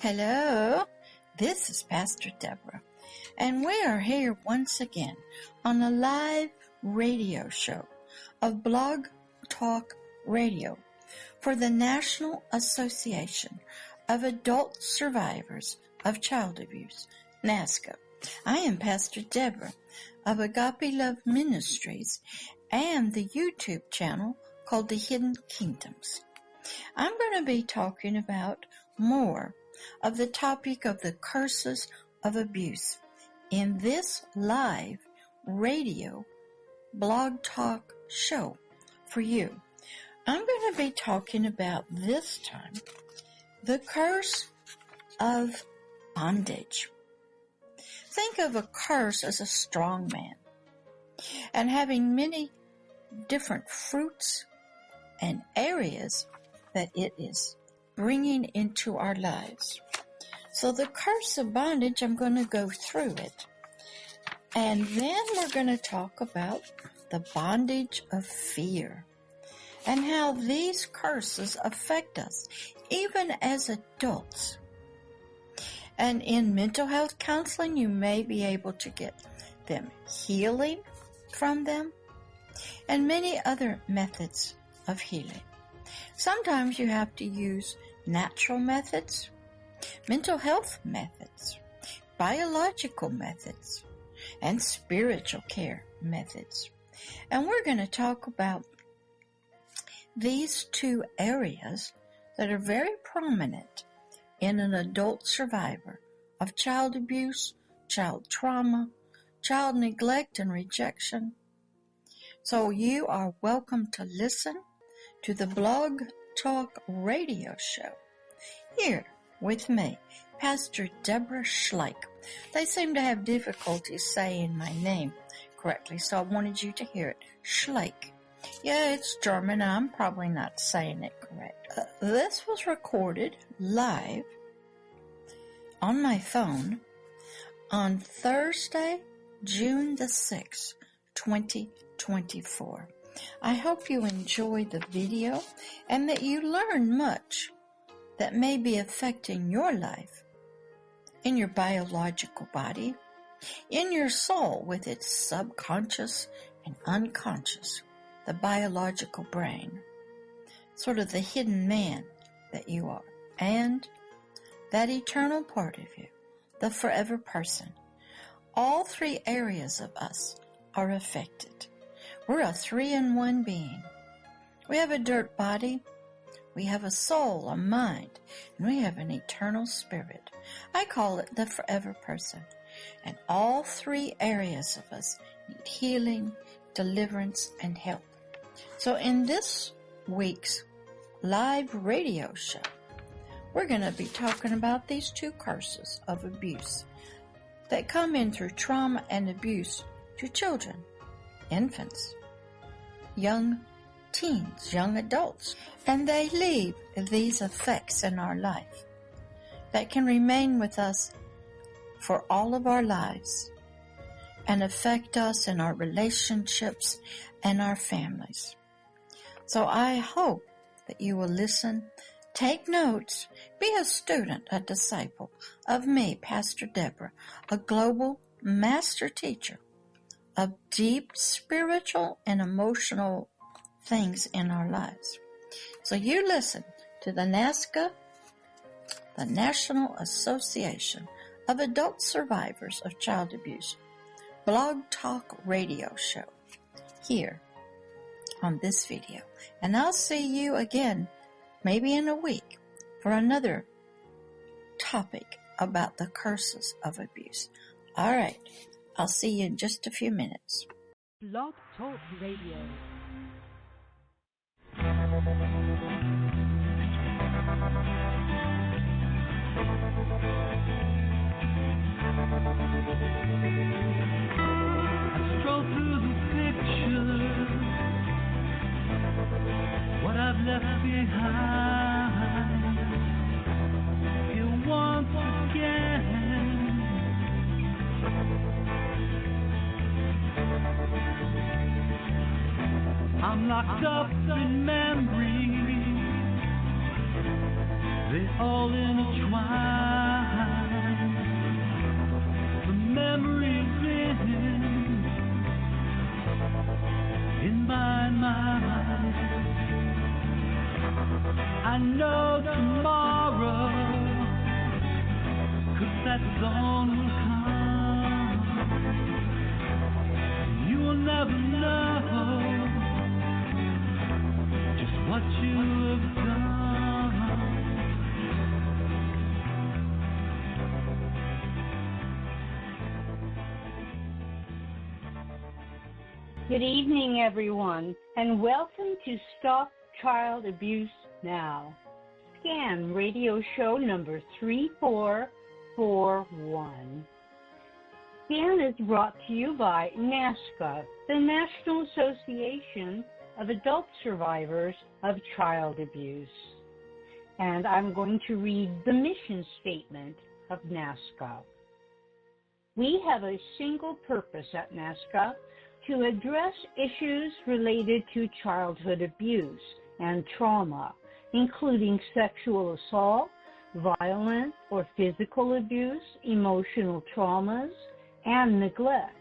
Hello, this is Pastor Deborah, and we are here once again on a live radio show of Blog Talk Radio for the National Association of Adult Survivors of Child Abuse, NAASCA. I am Pastor Deborah of Agape Love Ministries and the YouTube channel called The Hidden Kingdoms. I'm going to be talking about more of the topic of the curses of abuse in this live radio blog talk show for you. I'm going to be talking about this time the curse of bondage. Think of a curse as a strongman and having many different fruits and areas that it is bringing into our lives. So the curse of bondage, I'm going to go through it. And then we're going to talk about the bondage of fear and how these curses affect us, even as adults. And in mental health counseling, you may be able to get them healing from them and many other methods of healing. Sometimes you have to use natural methods, mental health methods, biological methods, and spiritual care methods. And we're going to talk about these two areas that are very prominent in an adult survivor of child abuse, child trauma, child neglect and rejection. So you are welcome to listen to the Blog Talk Radio show here with me, Pastor Deborah Schleich. They seem to have difficulties saying my name correctly, so I wanted you to hear it. Schleich. Yeah, it's German, and I'm probably not saying it correct. This was recorded live on my phone on Thursday, June the 6th, 2024. I hope you enjoy the video and that you learn much that may be affecting your life, in your biological body, in your soul with its subconscious and unconscious, the biological brain, sort of the hidden man that you are, and that eternal part of you, the forever person. All three areas of us are affected. We're a 3-in-1 being. We have a dirt body, we have a soul, a mind, and we have an eternal spirit. I call it the forever person. And all three areas of us need healing, deliverance, and help. So in this week's live radio show, we're going to be talking about these two curses of abuse that come in through trauma and abuse to children, infants, young teens, young adults, and they leave these effects in our life that can remain with us for all of our lives and affect us in our relationships and our families. So I hope that you will listen, take notes, be a student, a disciple of me, Pastor Deborah, a global master teacher of deep spiritual and emotional things in our lives. So you listen to the NAASCA, the National Association of Adult Survivors of Child Abuse, Blog Talk Radio show here on this video. And I'll see you again maybe in a week for another topic about the curses of abuse. All right. I'll see you in just a few minutes. Blog Talk Radio. I stroll through the pictures, what I've left behind. Here once again. I'm locked up in memories, they all intertwine. I know tomorrow, 'cause that dawn will come. You will never know just what you have done. Good evening, everyone, and welcome to Stop Child Abuse Now, Scan Radio Show number 3441. Scan is brought to you by NAASCA, the National Association of Adult Survivors of Child Abuse. And I'm going to read the mission statement of NAASCA. We have a single purpose at NAASCA: to address issues related to childhood abuse and trauma, including sexual assault, violent or physical abuse, emotional traumas, and neglect.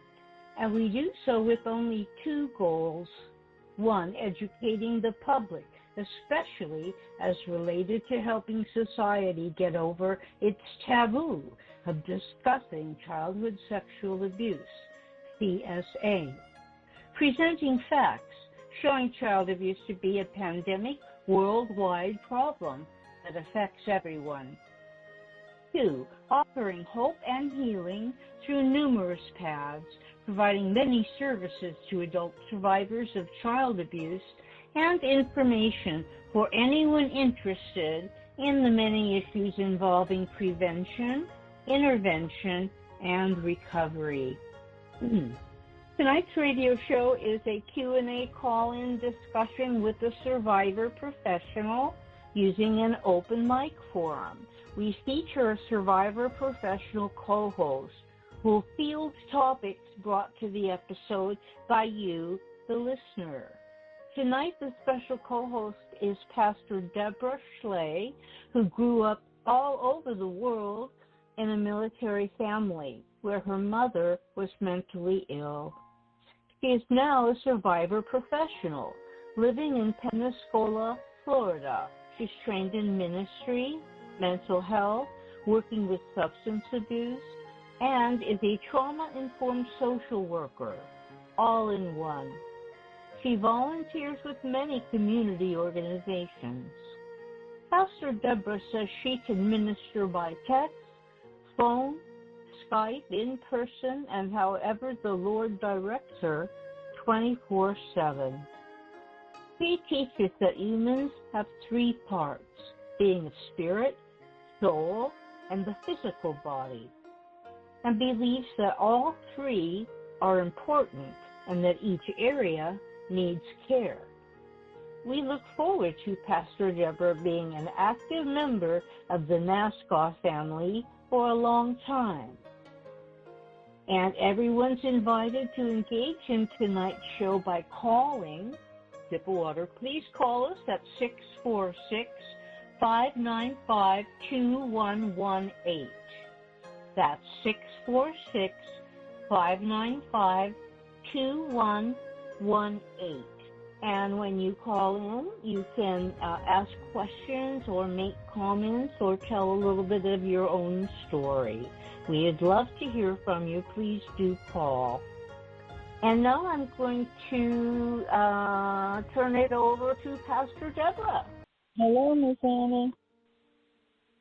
And we do so with only two goals. One, educating the public, especially as related to helping society get over its taboo of discussing childhood sexual abuse, CSA. Presenting facts showing child abuse to be a pandemic, worldwide problem that affects everyone. 2, offering hope and healing through numerous paths, providing many services to adult survivors of child abuse and information for anyone interested in the many issues involving prevention, intervention, and recovery. Tonight's radio show is a Q&A call-in discussion with a survivor professional using an open mic forum. We feature a survivor professional co-host who will field topics brought to the episode by you, the listener. Tonight, the special co-host is Pastor Deborah Schley, who grew up all over the world in a military family where her mother was mentally ill. She is now a survivor professional living in Pensacola, Florida. She's trained in ministry, mental health, working with substance abuse, and is a trauma-informed social worker, all in one. She volunteers with many community organizations. Pastor Deborah says she can minister by text, phone, Skype, in person, and however the Lord directs her, 24/7. She teaches that humans have three parts, being a spirit, soul, and the physical body, and believes that all three are important and that each area needs care. We look forward to Pastor Deborah being an active member of the NAASCA family for a long time. And everyone's invited to engage in tonight's show by calling. Sip of water. Please call us at 646-595-2118. That's 646-595-2118. And when you call in, you can ask questions or make comments or tell a little bit of your own story. We'd love to hear from you. Please do call. And now I'm going to turn it over to Pastor Deborah. Hello, Miss Annie.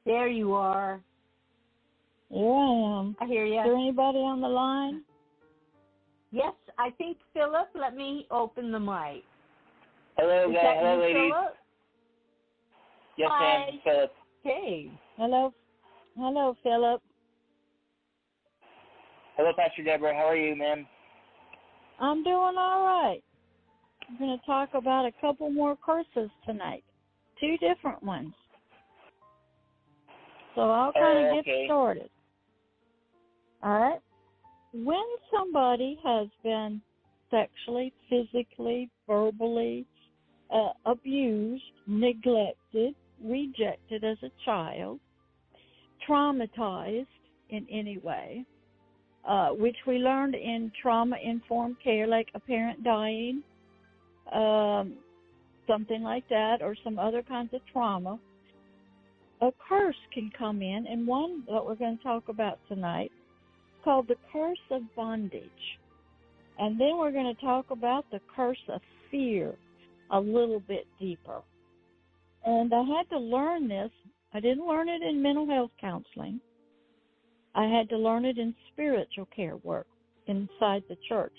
There you are. Here I am. I hear you. Is there anybody on the line? Yes, I think Philip. Let me open the mic. Hello, Is guys. that Hello, you, ladies. Philip? Yes, Hi. ma'am. Philip. Hey. Hello. Hello, Philip. Hello, Pastor Deborah. How are you, ma'am? I'm doing all right. I'm going to talk about a couple more courses tonight. 2 different ones. So I'll kind of get started. All right? When somebody has been sexually, physically, verbally abused, neglected, rejected as a child, traumatized in any way, which we learned in trauma-informed care, like a parent dying, something like that, or some other kinds of trauma, a curse can come in, and one that we're going to talk about tonight called the curse of bondage. And then we're going to talk about the curse of fear a little bit deeper. And I had to learn this. I didn't learn it in mental health counseling. I had to learn it in spiritual care work inside the church.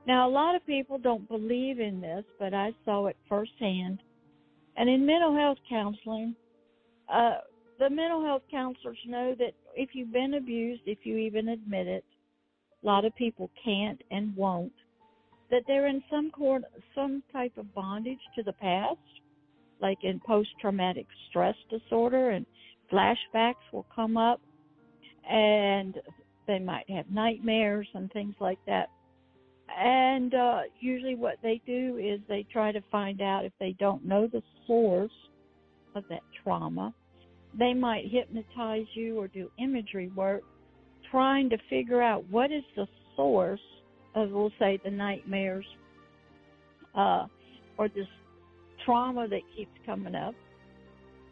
Now, a lot of people don't believe in this, but I saw it firsthand. And in mental health counseling, the mental health counselors know that if you've been abused, if you even admit it, a lot of people can't and won't, that they're in some type of bondage to the past, like in post-traumatic stress disorder, and flashbacks will come up, and they might have nightmares and things like that. And usually what they do is they try to find out, if they don't know the source of that trauma, they might hypnotize you or do imagery work trying to figure out what is the source of, we'll say, the nightmares or this trauma that keeps coming up.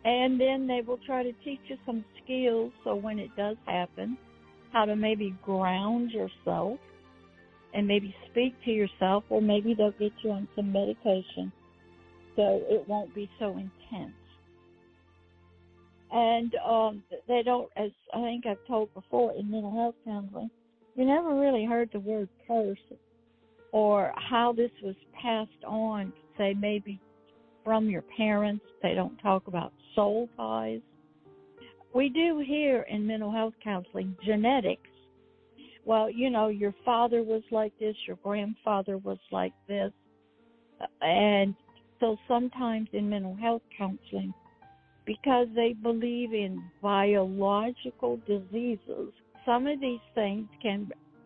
And then they will try to teach you some skills so when it does happen, how to maybe ground yourself and maybe speak to yourself, or maybe they'll get you on some medication so it won't be so intense. And they don't, as I think I've told before in mental health counseling, you never really heard the word curse or how this was passed on, say maybe from your parents. They don't talk about soul ties. We do hear in mental health counseling genetics. Well, you know, your father was like this, your grandfather was like this. And so sometimes in mental health counseling, because they believe in biological diseases, some of these things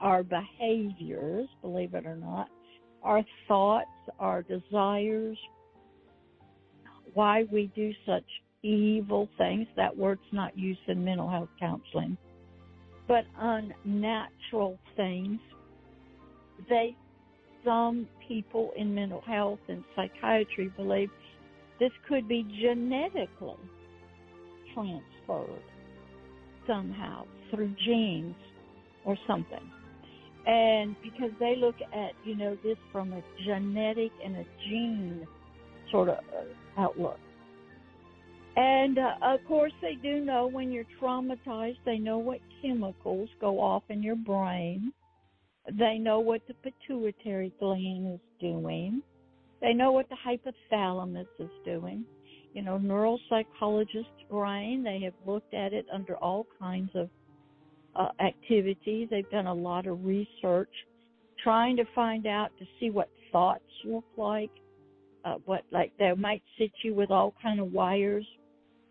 are behaviors, believe it or not, our thoughts, our desires, why we do such evil things. That word's not used in mental health counseling. But unnatural things, some people in mental health and psychiatry believe this could be genetically transferred somehow through genes or something. And because they look at, this from a genetic and a gene sort of outlook. And, of course, they do know when you're traumatized, they know what chemicals go off in your brain. They know what the pituitary gland is doing. They know what the hypothalamus is doing. Neuropsychologists' brain, they have looked at it under all kinds of activities. They've done a lot of research trying to find out to see what thoughts look like. They might sit you with all kind of wires.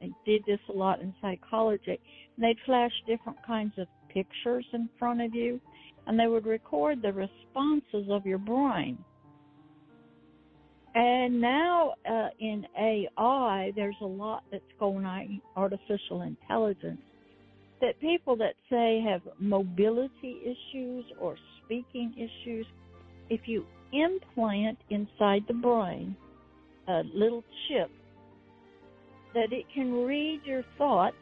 They did this a lot in psychology. And they'd flash different kinds of pictures in front of you, and they would record the responses of your brain. And now in AI, there's a lot that's going on, artificial intelligence, that people that say have mobility issues or speaking issues, if you implant inside the brain a little chip, that it can read your thoughts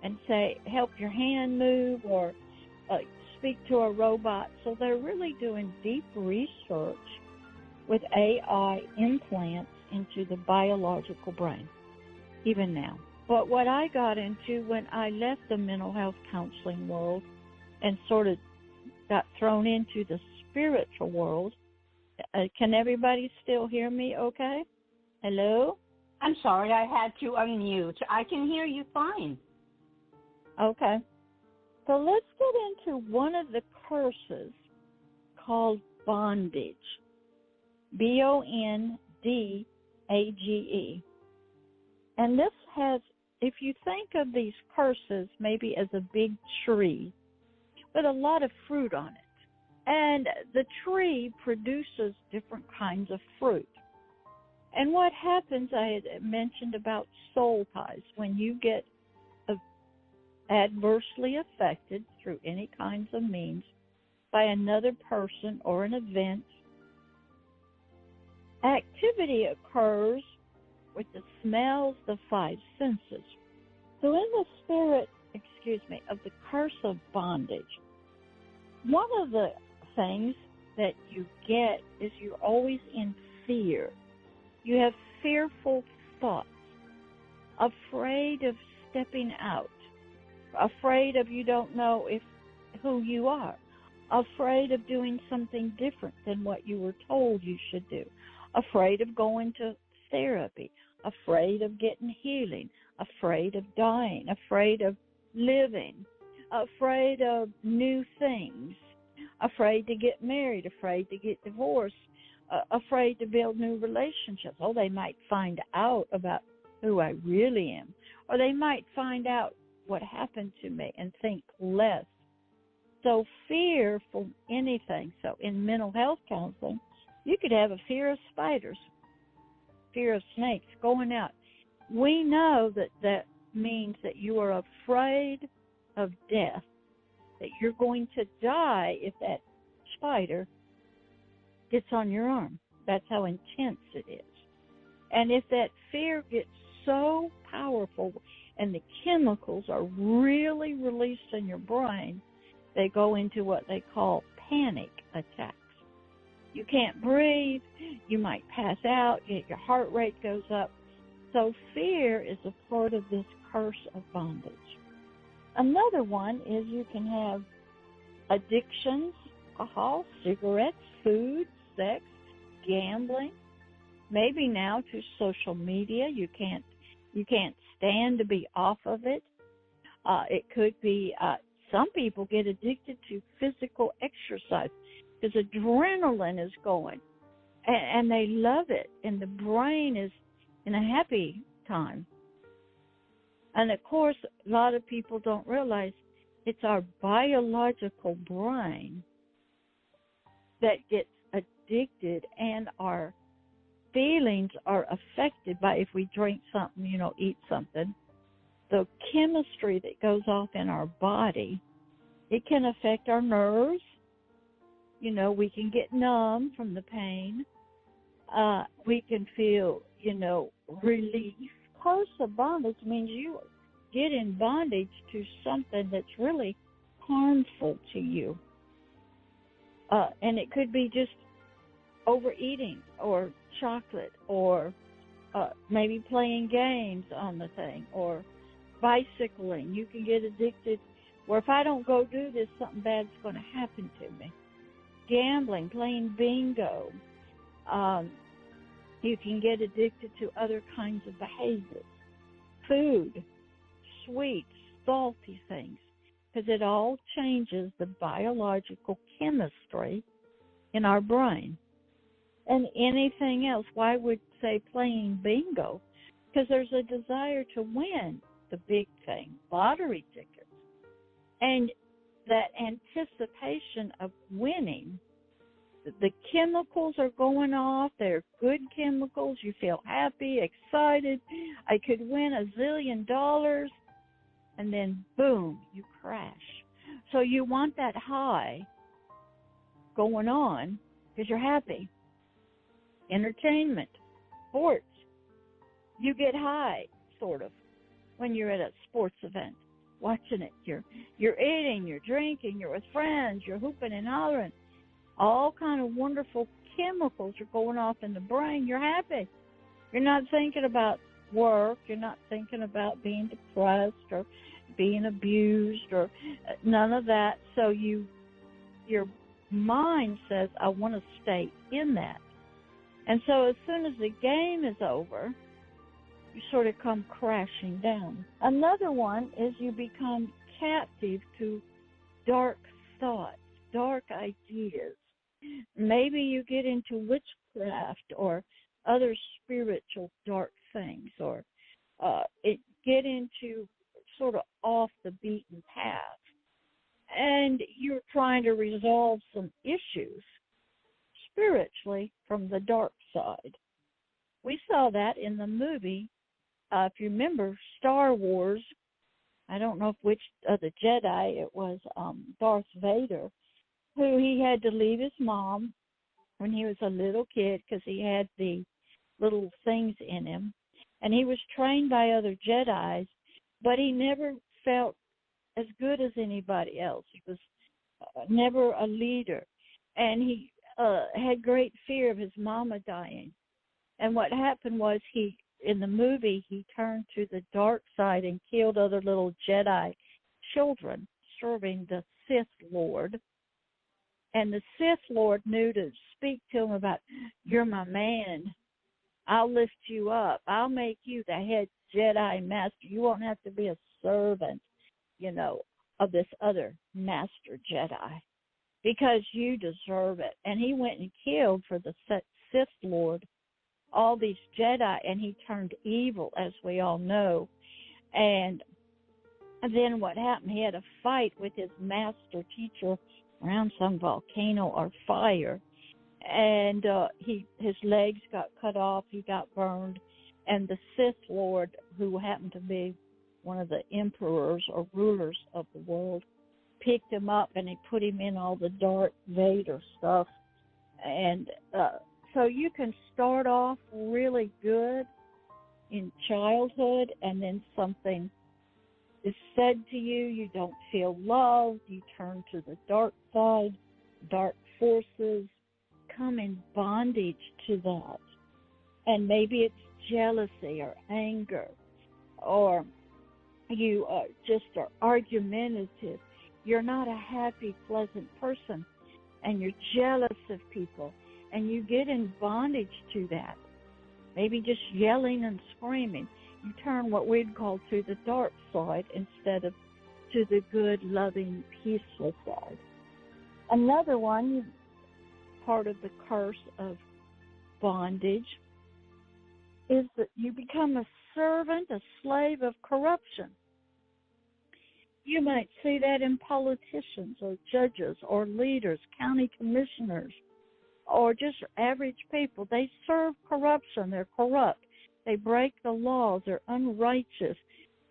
and say, help your hand move, or speak to a robot. So they're really doing deep research with AI implants into the biological brain, even now. But what I got into when I left the mental health counseling world and sort of got thrown into the spiritual world, can everybody still hear me okay? Hello? I'm sorry, I had to unmute. I can hear you fine. Okay. So let's get into one of the curses called bondage. Bondage. And this has, if you think of these curses maybe as a big tree with a lot of fruit on it, and the tree produces different kinds of fruit. And what happens, I had mentioned about soul ties, when you get adversely affected through any kinds of means by another person or an event, Activity occurs with the smells, the five senses. So in the spirit, of the curse of bondage, one of the things that you get is you're always in fear. You have fearful thoughts, afraid of stepping out, afraid of you don't know who you are, afraid of doing something different than what you were told you should do, afraid of going to therapy, afraid of getting healing, afraid of dying, afraid of living, afraid of new things, afraid to get married, afraid to get divorced, afraid to build new relationships. Oh, they might find out about who I really am, or they might find out what happened to me and think less. So fear for anything. So in mental health counseling, you could have a fear of spiders, fear of snakes, going out. We know that means that you are afraid of death, that you're going to die if that spider gets on your arm. That's how intense it is. And if that fear gets so powerful and the chemicals are really released in your brain, they go into what they call panic attacks. You can't breathe, you might pass out, your heart rate goes up. So fear is a part of this curse of bondage. Another one is you can have addictions, alcohol, cigarettes, food, sex, gambling. Maybe now to social media, you can't stand to be off of it. It could be some people get addicted to physical exercise because adrenaline is going, and they love it, and the brain is in a happy time. And, of course, a lot of people don't realize it's our biological brain that gets addicted, and our feelings are affected by if we drink something, eat something. The chemistry that goes off in our body, it can affect our nerves. We can get numb from the pain. We can feel, relief. Curse of bondage means you get in bondage to something that's really harmful to you. And it could be just overeating or chocolate or maybe playing games on the thing or bicycling. You can get addicted where if I don't go do this, something bad's going to happen to me. Gambling, playing bingo. You can get addicted to other kinds of behaviors. Food, sweets, salty things, because it all changes the biological chemistry in our brain. And anything else, why would say playing bingo? Because there's a desire to win the big thing, lottery tickets. And that anticipation of winning, the chemicals are going off. They're good chemicals. You feel happy, excited. I could win $1 zillion. And then, boom, you crash. So you want that high going on because you're happy. Entertainment, sports. You get high, sort of, when you're at a sports event, watching it. You're eating, you're drinking, you're with friends, you're hooping and hollering. All kind of wonderful chemicals are going off in the brain. You're happy. You're not thinking about work. You're not thinking about being depressed or being abused or none of that. So your mind says, I want to stay in that. And so as soon as the game is over, you sort of come crashing down. Another one is you become captive to dark thoughts, dark ideas. Maybe you get into witchcraft or other spiritual dark things, or get into sort of off the beaten path. And you're trying to resolve some issues spiritually from the dark side. We saw that in the movie. If you remember Star Wars, I don't know which of the Jedi it was, Darth Vader, who he had to leave his mom when he was a little kid because he had the little things in him. And he was trained by other Jedis, but he never felt as good as anybody else. He was never a leader. And he had great fear of his mama dying. And what happened was in the movie, he turned to the dark side and killed other little Jedi children serving the Sith Lord. And the Sith Lord knew to speak to him about, you're my man. I'll lift you up. I'll make you the head Jedi master. You won't have to be a servant, of this other master Jedi because you deserve it. And he went and killed for the Sith Lord all these Jedi, and he turned evil, as we all know. And then what happened? He had a fight with his master teacher around some volcano or fire, and his legs got cut off. He got burned, and the Sith Lord, who happened to be one of the emperors or rulers of the world, picked him up and he put him in all the Darth Vader stuff. And so you can start off really good in childhood, and then something is said to you, you don't feel loved, you turn to the dark side, dark forces, come in bondage to that. And maybe it's jealousy or anger, or you just are argumentative. You're not a happy, pleasant person, and you're jealous of people, and you get in bondage to that. Maybe just yelling and screaming. You turn what we'd call to the dark side instead of to the good, loving, peaceful side. Another one, part of the curse of bondage, is that you become a servant, a slave of corruption. You might see that in politicians or judges or leaders, county commissioners, or just average people. They serve corruption. They're corrupt. They break the laws. They're unrighteous.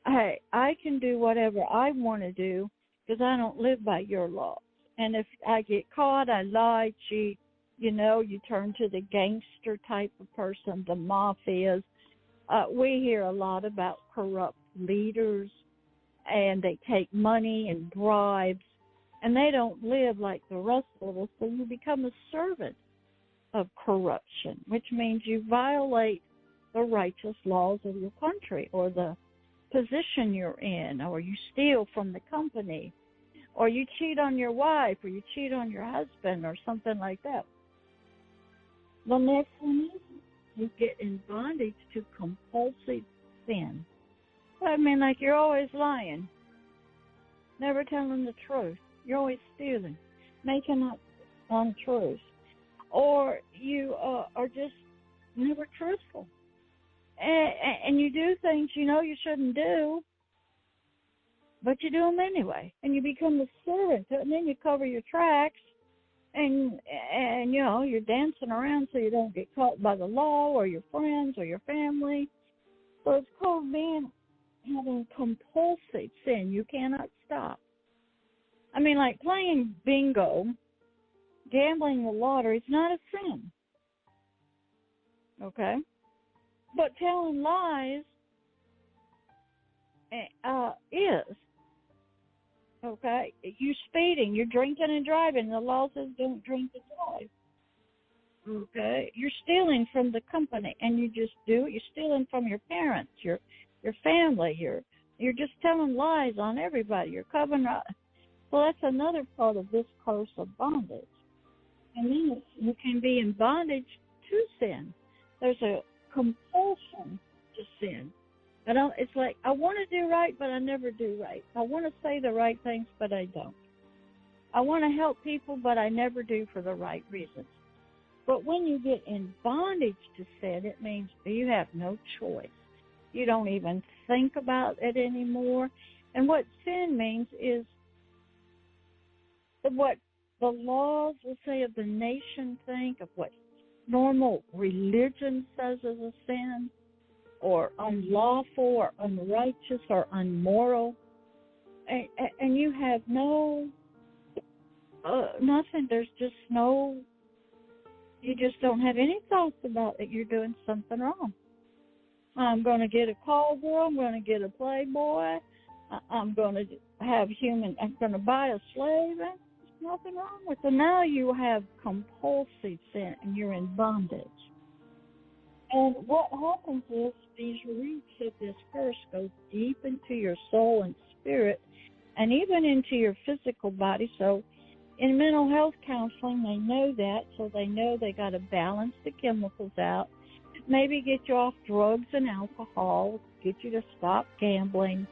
Hey, I can do whatever I want to do because I don't live by your laws. And if I get caught, I lie, cheat, you turn to the gangster type of person, the mafias. We hear a lot about corrupt leaders, and they take money and bribes, and they don't live like the rest of us, so you become a servant of corruption, which means you violate the righteous laws of your country or the position you're in, or you steal from the company, or you cheat on your wife, or you cheat on your husband, or something like that. The next one is you get in bondage to compulsive sin. I mean, like you're always lying, never telling the truth. You're always stealing, making up untruths. Or you are just never truthful. And you do things you shouldn't do, but you do them anyway. And you become a servant, and then you cover your tracks, and you're dancing around so you don't get caught by the law or your friends or your family. So it's called having compulsive sin. You cannot stop. I mean, like playing bingo, gambling the lottery, it's not a sin. Okay? But telling lies is. Okay? You're speeding, you're drinking and driving. The law says don't drink and drive. Okay? You're stealing from the company, and you just do it. You're stealing from your parents, your family. You're just telling lies on everybody. You're covering up. So that's another part of this curse of bondage. And then you can be in bondage to sin. There's a compulsion to sin. It's like, I want to do right, but I never do right. I want to say the right things, but I don't. I want to help people, but I never do for the right reasons. But when you get in bondage to sin, it means you have no choice. You don't even think about it anymore. And what sin means is what the laws, will say, of the nation think, of what normal religion says is a sin, or unlawful, or unrighteous, or unmoral. And you have no, nothing. There's just no, You just don't have any thoughts about that you're doing something wrong. I'm going to get a call girl. I'm going to get a playboy. I'm going to have I'm going to buy a slave. There's nothing wrong with it. Now you have compulsive sin and you're in bondage. And what happens is these roots of this curse go deep into your soul and spirit and even into your physical body. So in mental health counseling, they know that, so they know they got to balance the chemicals out, maybe get you off drugs and alcohol, get you to stop gambling,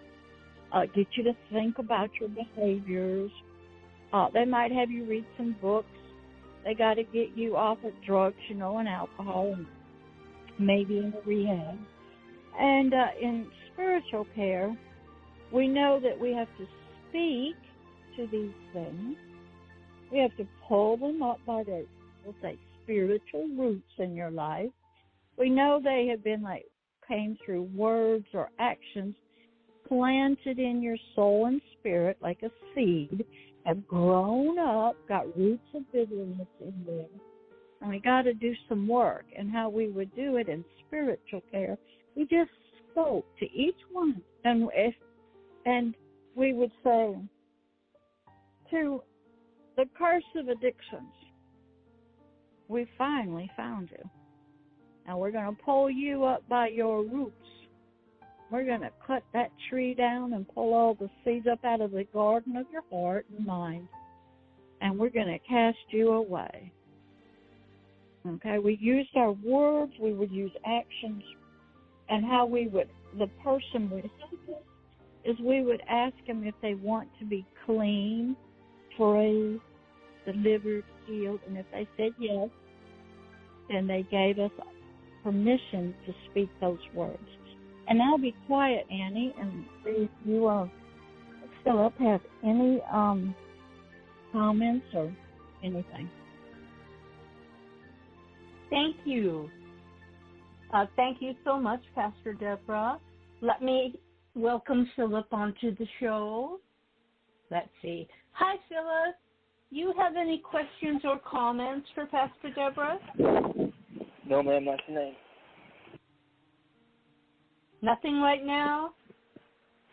get you to think about your behaviors. They might have you read some books. They got to get you off of drugs, and alcohol, and maybe in the rehab. And in spiritual care, we know that we have to speak to these things. We have to pull them up by their, we'll say, spiritual roots in your life. We know they have been came through words or actions planted in your soul and spirit like a seed, have grown up, got roots of bitterness in there. And we got to do some work. And how we would do it in spiritual care, we just spoke to each one. And we would say to the curse of addictions, we finally found you. Now we're going to pull you up by your roots. We're going to cut that tree down and pull all the seeds up out of the garden of your heart and mind. And we're going to cast you away. Okay, we used our words, we would use actions, and how the person would help us is we would ask them if they want to be clean, free, delivered, healed, and if they said yes, then they gave us permission to speak those words. And I'll be quiet, Annie, and see if you, Philip, have any comments or anything. Thank you. Thank you so much, Pastor Deborah. Let me welcome Philip onto the show. Let's see. Hi, Philip. You have any questions or comments for Pastor Deborah? No, ma'am, not tonight. Nothing right now?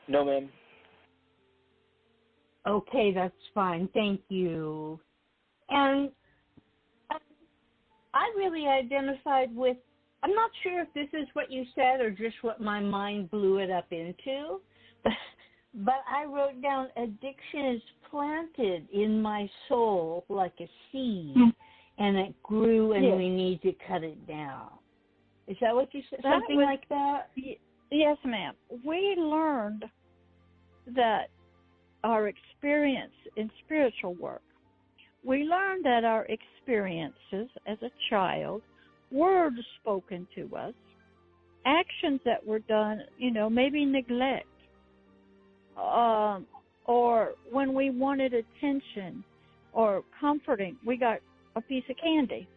No, ma'am. Okay, that's fine. Thank you. And I really identified with, I'm not sure if this is what you said or just what my mind blew it up into, but I wrote down addiction is planted in my soul like a seed, and it grew, and we need to cut it down. Is that what you said? Something like that? Yes, ma'am. We learned that our experience in spiritual work, we learned that our experiences as a child, words spoken to us, actions that were done, maybe neglect, or when we wanted attention or comforting, we got a piece of candy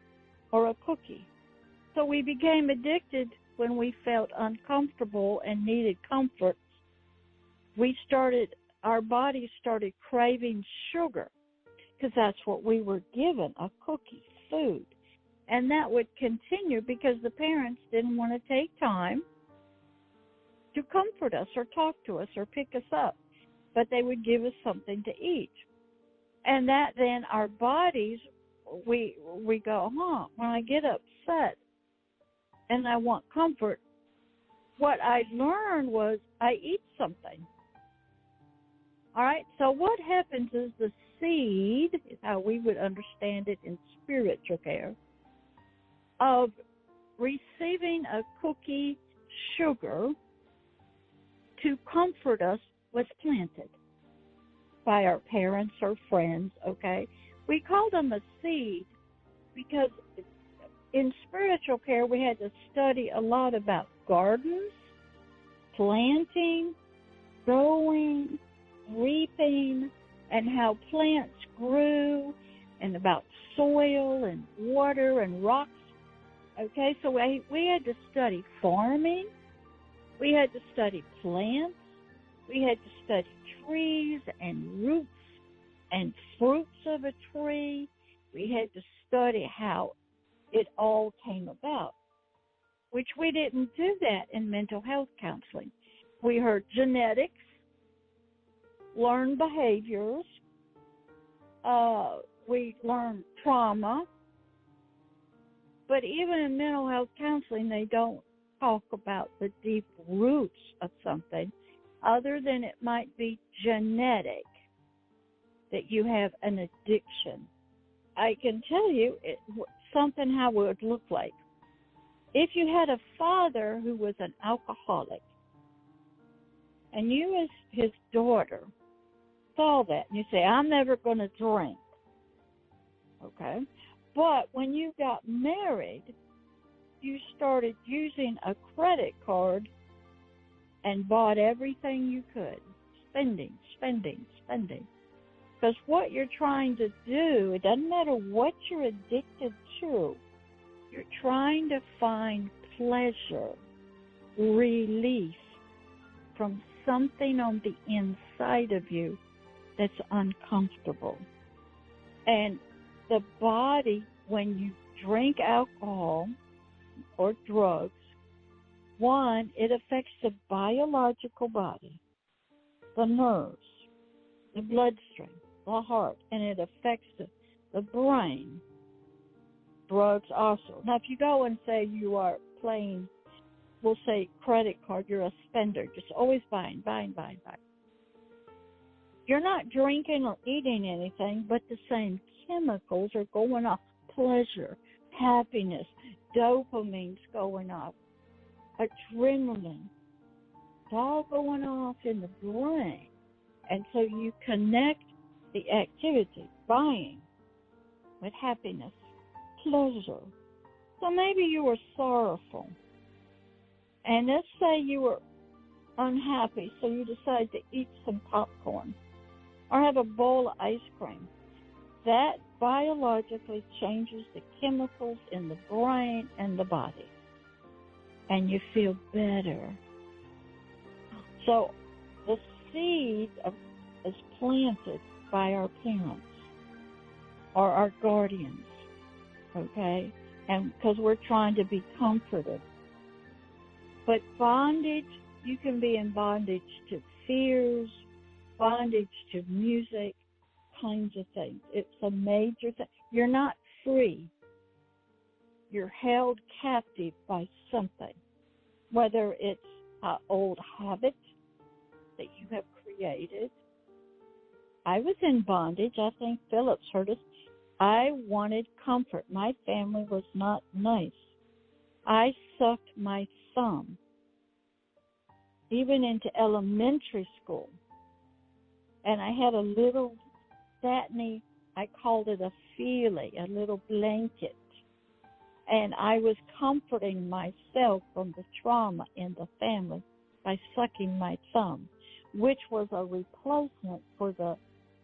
or a cookie. So we became addicted when we felt uncomfortable and needed comfort. Our bodies started craving sugar because that's what we were given, a cookie, food. And that would continue because the parents didn't want to take time to comfort us or talk to us or pick us up, but they would give us something to eat. And that then our bodies, we go, when I get upset and I want comfort, what I learned was I eat something. All right, so what happens is the seed, is how we would understand it in spiritual care, of receiving a cookie sugar to comfort us was planted by our parents or friends, okay? We called them a seed because in spiritual care we had to study a lot about gardens, planting, growing, reaping, and how plants grew, and about soil and water and rocks. Okay, so we had to study farming, we had to study plants, we had to study trees and roots and fruits of a tree. We had to study how it all came about, which we didn't do that in mental health counseling. We heard genetics, learned behaviors, we learned trauma, but even in mental health counseling, they don't talk about the deep roots of something other than it might be genetic, that you have an addiction. I can tell you something how it would look like. If you had a father who was an alcoholic, and you as his daughter saw that, and you say, I'm never going to drink, okay? But when you got married, you started using a credit card and bought everything you could, spending. Because what you're trying to do, it doesn't matter what you're addicted to, you're trying to find pleasure, relief from something on the inside of you that's uncomfortable. And the body, when you drink alcohol or drugs, one, it affects the biological body, the nerves, the bloodstream, the heart, and it affects the brain. Drugs also. Now, if you go and say you are playing, we'll say credit card, you're a spender, just always buying. You're not drinking or eating anything, but the same chemicals are going off. Pleasure, happiness, dopamine's going off, adrenaline, it's all going off in the brain. And so you connect the activity, buying, with happiness, pleasure. So maybe you were sorrowful. And let's say you were unhappy, so you decide to eat some popcorn or have a bowl of ice cream. That biologically changes the chemicals in the brain and the body. And you feel better. So the seed is planted by our parents or our guardians, okay? And because we're trying to be comforted. But bondage, you can be in bondage to fears, bondage to music, kinds of things. It's a major thing. You're not free. You're held captive by something, whether it's an old habit that you have created. I was in bondage. I think Phillips heard us. I wanted comfort. My family was not nice. I sucked my thumb, even into elementary school. And I had a little satiny, I called it a feely, a little blanket. And I was comforting myself from the trauma in the family by sucking my thumb, which was a replacement for the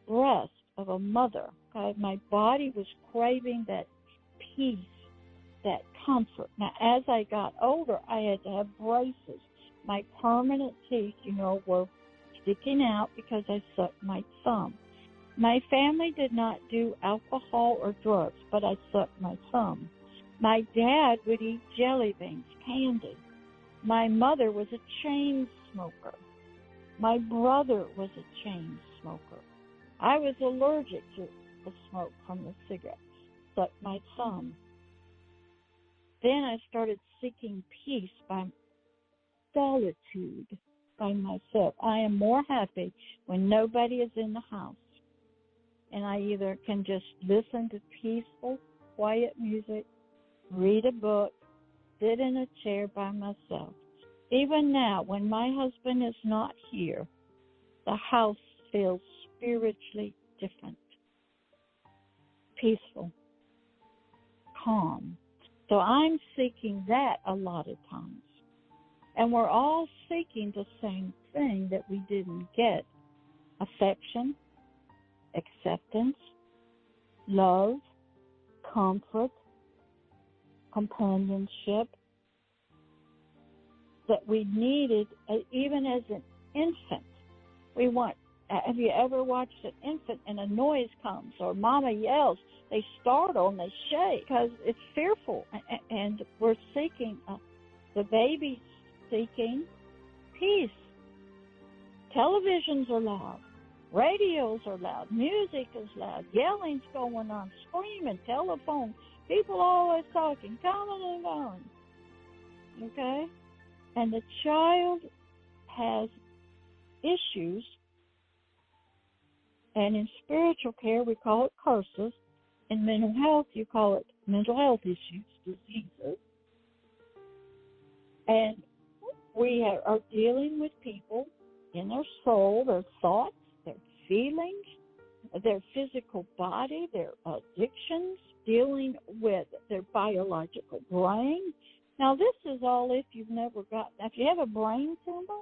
breast of a mother. Okay? My body was craving that peace, that comfort. Now, as I got older, I had to have braces. My permanent teeth, were sticking out because I sucked my thumb. My family did not do alcohol or drugs, but I sucked my thumb. My dad would eat jelly beans, candy. My mother was a chain smoker. My brother was a chain smoker. I was allergic to the smoke from the cigarettes, sucked my thumb. Then I started seeking peace by solitude, by myself. I am more happy when nobody is in the house. And I either can just listen to peaceful, quiet music, read a book, sit in a chair by myself. Even now, when my husband is not here, the house feels spiritually different, peaceful, calm. So I'm seeking that a lot of times. And we're all seeking the same thing that we didn't get: affection, acceptance, love, comfort, companionship, that we needed even as an infant. We want have you ever watched an infant and a noise comes or mama yells? They startle and they shake because it's fearful. And we're seeking, the baby's seeking peace. Televisions are loud. Radios are loud. Music is loud. Yelling's going on. Screaming. Telephone. People always talking. Coming and going. Okay? And the child has issues. And in spiritual care, we call it curses. In mental health, you call it mental health issues, diseases. And we are dealing with people in their soul, their thoughts, their feelings, their physical body, their addictions, dealing with their biological brain. Now, this is all if you have a brain tumor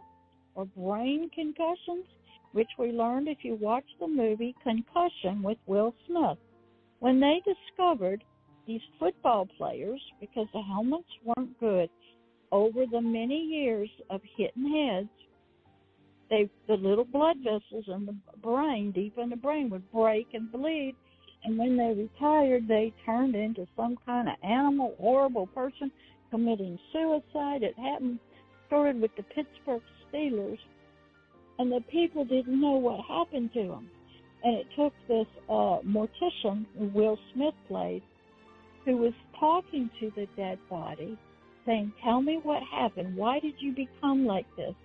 or brain concussions, which we learned if you watch the movie Concussion with Will Smith. When they discovered these football players, because the helmets weren't good, over the many years of hitting heads, the little blood vessels in the brain, deep in the brain, would break and bleed. And when they retired, they turned into some kind of animal, horrible person committing suicide. It started with the Pittsburgh Steelers, and the people didn't know what happened to them. And it took this mortician, who Will Smith played, who was talking to the dead body, saying, "Tell me what happened. Why did you become like this?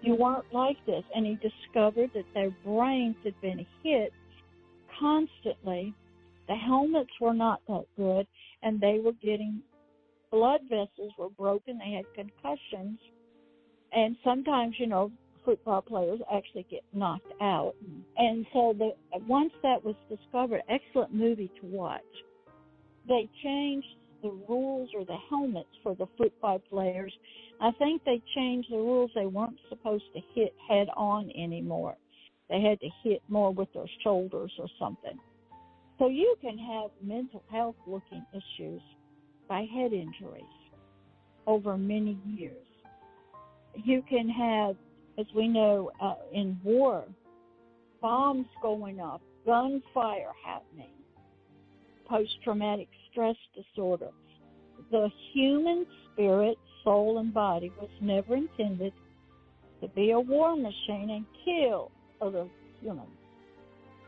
You weren't like this." And he discovered that their brains had been hit constantly. The helmets were not that good, and they were getting blood vessels were broken. They had concussions. And sometimes, football players actually get knocked out. And so once that was discovered, excellent movie to watch, they changed the rules or the helmets for the football players. I think they changed the rules. They weren't supposed to hit head on anymore. They had to hit more with their shoulders or something. So you can have mental health looking issues by head injuries over many years. You can have, as we know, in war, bombs going off, gunfire happening, post-traumatic stress disorder. The human spirit, soul, and body was never intended to be a war machine and kill other humans.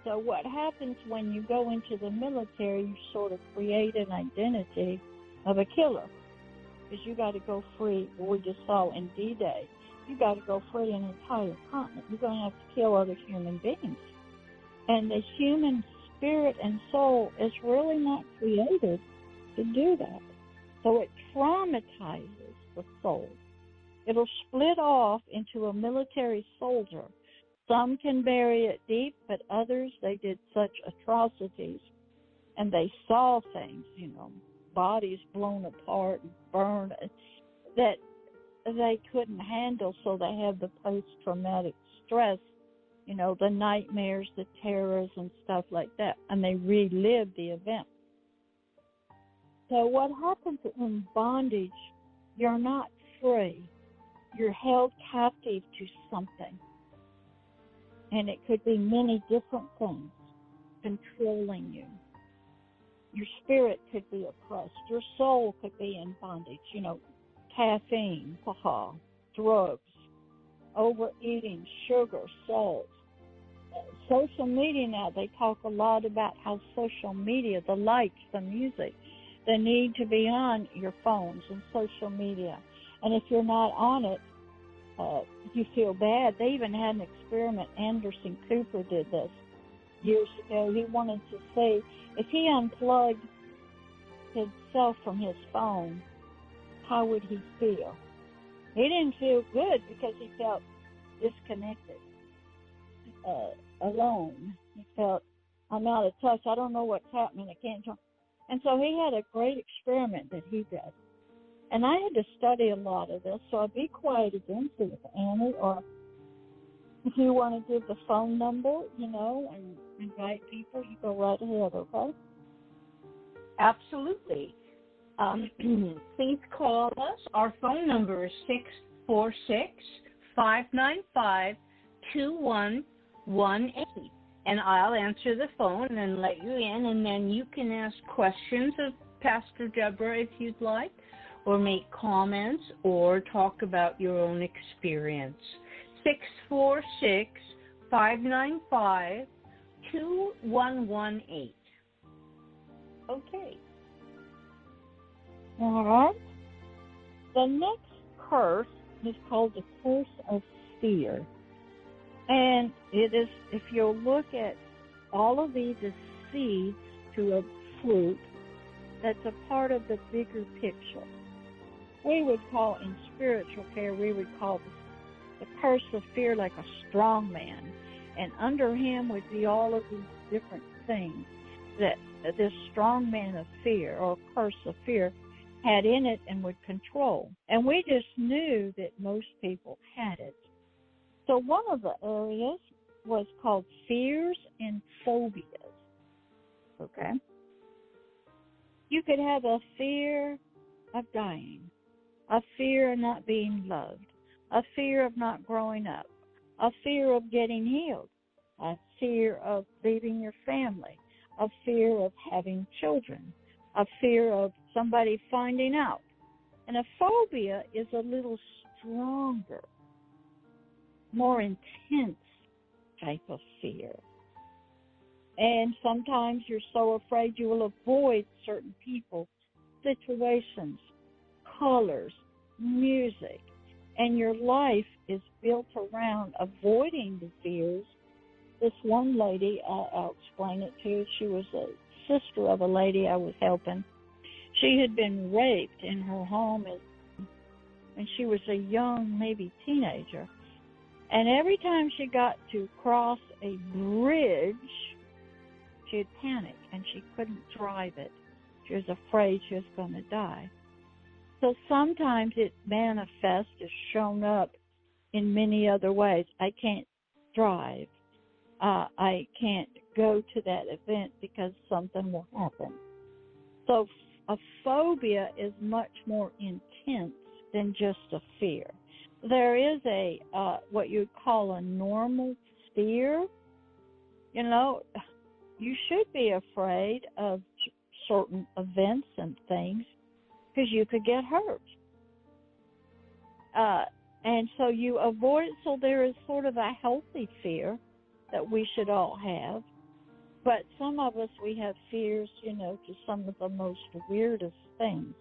So what happens when you go into the military, you sort of create an identity of a killer, because you got to go free. We just saw in D-Day, you got to go free an entire continent. You're going to have to kill other human beings. And the human spirit and soul is really not created to do that. So it traumatizes the soul. It'll split off into a military soldier. Some can bury it deep, but others, they did such atrocities, and they saw things, bodies blown apart and burned, that they couldn't handle, so they have the post-traumatic stress, the nightmares, the terrors, and stuff like that, and they relive the event. So what happens in bondage, you're not free. You're held captive to something. And it could be many different things controlling you. Your spirit could be oppressed. Your soul could be in bondage. Caffeine, alcohol, drugs, overeating, sugar, salt. Social media now, they talk a lot about how social media, the likes, the music, the need to be on your phones and social media. And if you're not on it, you feel bad. They even had an experiment. Anderson Cooper did this years ago. He wanted to see if he unplugged himself from his phone, how would he feel? He didn't feel good because he felt disconnected, alone. He felt, I'm out of touch. I don't know what's happening. I can't talk. And so he had a great experiment that he did. And I had to study a lot of this, so I'll be quiet again, see if Annie, or if you want to give the phone number, and invite people, you go right ahead, okay? Absolutely. Please call us. Our phone number is 646-595-2119. And I'll answer the phone and let you in, and then you can ask questions of Pastor Deborah if you'd like, or make comments, or talk about your own experience. 646-595-2118. Okay. All right. The next curse is called the curse of fear. And it is, if you'll look at all of these as seeds to a fruit, that's a part of the bigger picture. We would call, in spiritual care, we would call the curse of fear like a strongman. And under him would be all of these different things that this strongman of fear or curse of fear had in it and would control. And we just knew that most people had it. So one of the areas was called fears and phobias. Okay? You could have a fear of dying, a fear of not being loved, a fear of not growing up, a fear of getting healed, a fear of leaving your family, a fear of having children, a fear of somebody finding out. And a phobia is a little stronger, more intense type of fear. And sometimes you're so afraid you will avoid certain people, situations, colors, music, and your life is built around avoiding the fears. This one lady, I'll explain it to you, she was a sister of a lady I was helping. She had been raped in her home, and she was a young, maybe teenager. And every time she got to cross a bridge, she'd panic, and she couldn't drive it. She was afraid she was going to die. So sometimes it manifests, is shown up in many other ways. I can't drive. I can't go to that event because something will happen. So a phobia is much more intense than just a fear. There is a what you'd call a normal fear. You know, you should be afraid of certain events and things because you could get hurt. And so you avoid it. So there is sort of a healthy fear that we should all have. But some of us, we have fears, you know, to some of the most weirdest things.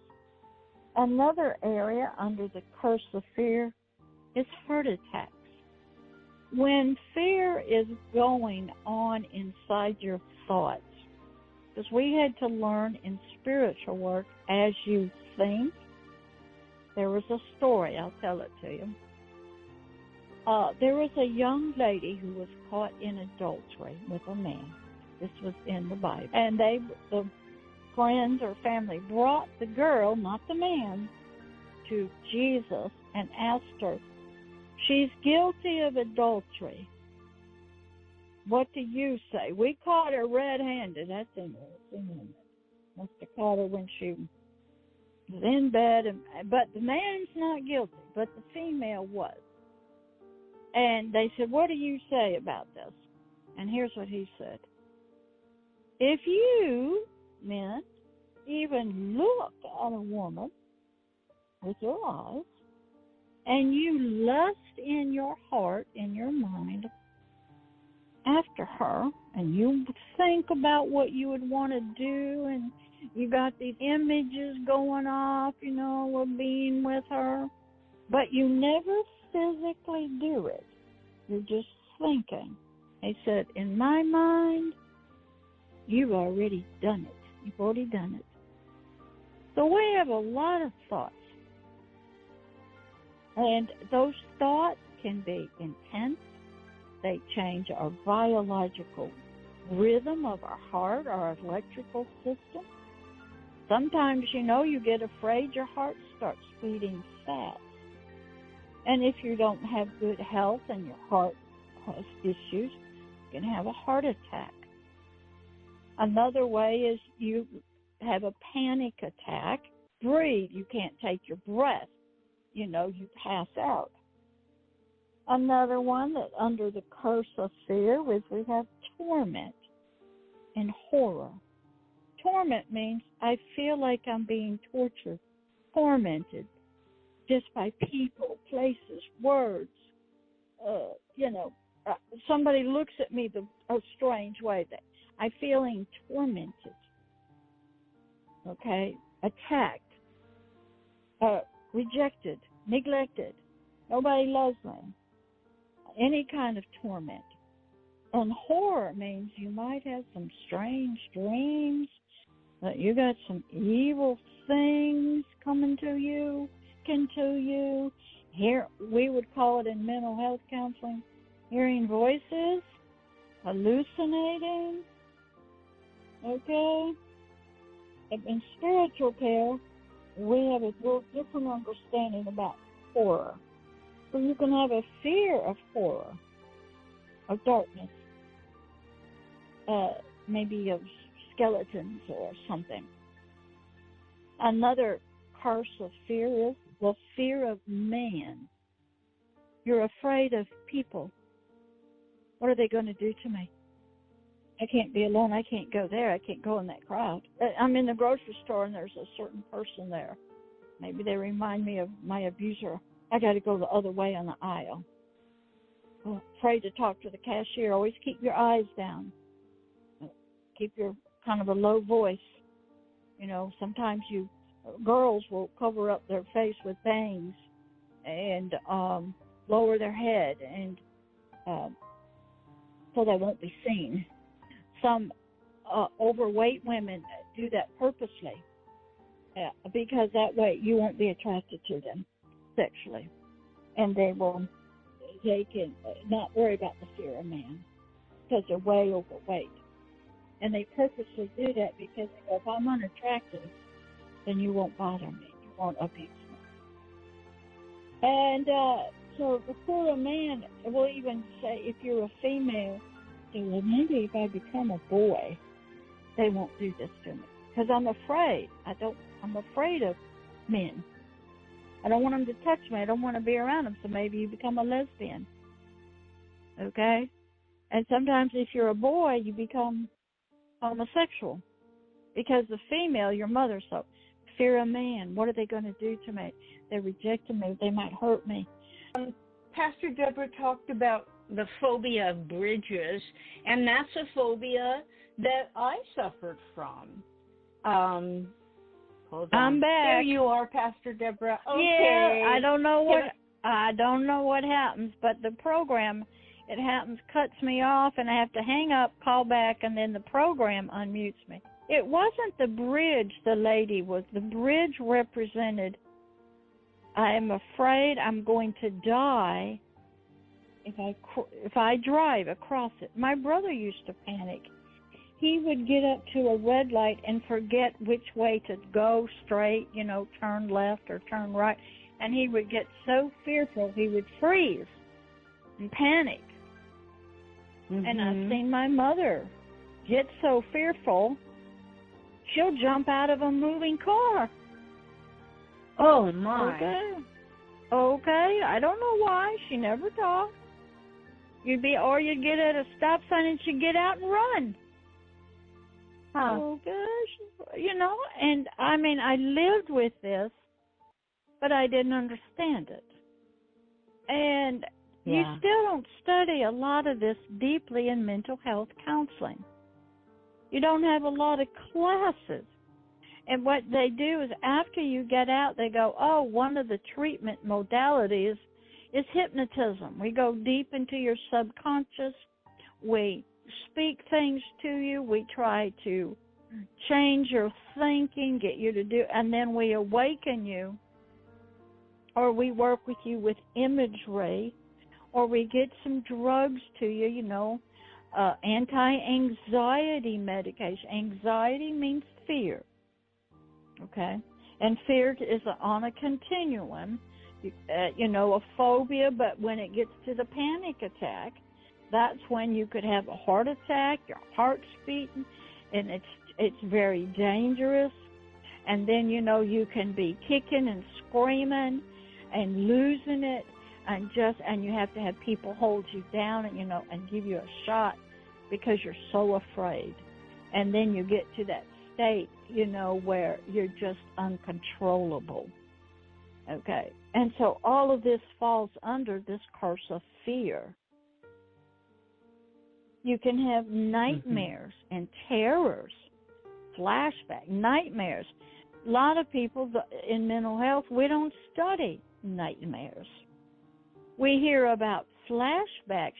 Another area under the curse of fear is heart attacks. When fear is going on inside your thoughts, because we had to learn in spiritual work, as you think, there was a story, I'll tell it to you. There was a young lady who was caught in adultery with a man. This was in the Bible. And the friends or family brought the girl, not the man, to Jesus and asked her, she's guilty of adultery. What do you say? We caught her red-handed. That's interesting. Must have caught her when she was in bed. But the man's not guilty, but the female was. And they said, what do you say about this? And here's what he said. If you, men, even look at a woman with your eyes, and you lust in your heart, in your mind, after her, and you think about what you would want to do, and you got these images going off, you know, of being with her, but you never physically do it. You're just thinking. He said, in my mind, you've already done it. You've already done it. So we have a lot of thoughts. And those thoughts can be intense. They change our biological rhythm of our heart, our electrical system. Sometimes, you know, you get afraid, your heart starts beating fast. And if you don't have good health and your heart has issues, you can have a heart attack. Another way is you have a panic attack. Breathe. You can't take your breath. You know, you pass out. Another one that under the curse of fear is we have torment and horror. Torment means I feel like I'm being tortured, tormented, just by people, places, words. Somebody looks at me a strange way. That I'm feeling tormented. Okay, attacked, rejected, neglected. Nobody loves me. Any kind of torment. And horror means you might have some strange dreams. You got some evil things coming to you, Here, we would call it in mental health counseling, hearing voices, hallucinating. Okay? In spiritual care, we have a little different understanding about horror. So you can have a fear of horror, of darkness, maybe of skeletons or something. Another curse of fear is the fear of man. You're afraid of people. What are they going to do to me? I can't be alone. I can't go there. I can't go in that crowd. I'm in the grocery store and there's a certain person there. Maybe they remind me of my abuser. I got to go the other way on the aisle. I'm afraid to talk to the cashier. Always keep your eyes down. Keep your kind of a low voice. Sometimes girls will cover up their face with bangs and lower their head and so they won't be seen. Some overweight women do that purposely because that way you won't be attracted to them sexually, and they can not worry about the fear of man because they're way overweight, and they purposely do that because they go, if I'm unattractive, then you won't bother me, you won't abuse me. And so the fear of man will even say, if you're a female, say, well, maybe if I become a boy, they won't do this to me because I'm afraid. I'm afraid of men. I don't want them to touch me. I don't want to be around them. So maybe you become a lesbian. Okay? And sometimes if you're a boy, you become homosexual because the female, your mother, so fear of man. What are they going to do to me? They rejected me. They might hurt me. Pastor Deborah talked about the phobia of bridges, and that's a phobia that I suffered from. Hold on. I'm back. There you are, Pastor Deborah. Okay. Yeah, I don't know what happens, but the program, it happens, cuts me off, and I have to hang up, call back, and then the program unmutes me. It wasn't the bridge the lady was. The bridge represented, I am afraid I'm going to die if I drive across it. My brother used to panic. He would get up to a red light and forget which way to go, straight, turn left or turn right. And he would get so fearful, he would freeze and panic. Mm-hmm. And I've seen my mother get so fearful, she'll jump out of a moving car. Oh, my. Okay, I don't know why. She never talked. You'd get at a stop sign and she'd get out and run. Huh. Oh, gosh. And I lived with this, but I didn't understand it. And you still don't study a lot of this deeply in mental health counseling. You don't have a lot of classes. And what they do is after you get out, they go, oh, one of the treatment modalities is hypnotism. We go deep into your subconscious. We speak things to you. We try to change your thinking, get you to do, and then we awaken you, or we work with you with imagery, or we get some drugs to you, anti-anxiety medication. Anxiety means fear, okay? And fear is on a continuum, a phobia, but when it gets to the panic attack, that's when you could have a heart attack, your heart's beating, and it's very dangerous. And then, you can be kicking and screaming and losing it. and you have to have people hold you down and, and give you a shot because you're so afraid. And then you get to that state, where you're just uncontrollable. Okay. And so all of this falls under this curse of fear. You can have nightmares and terrors, flashback, nightmares. A lot of people in mental health, we don't study nightmares. We hear about flashbacks,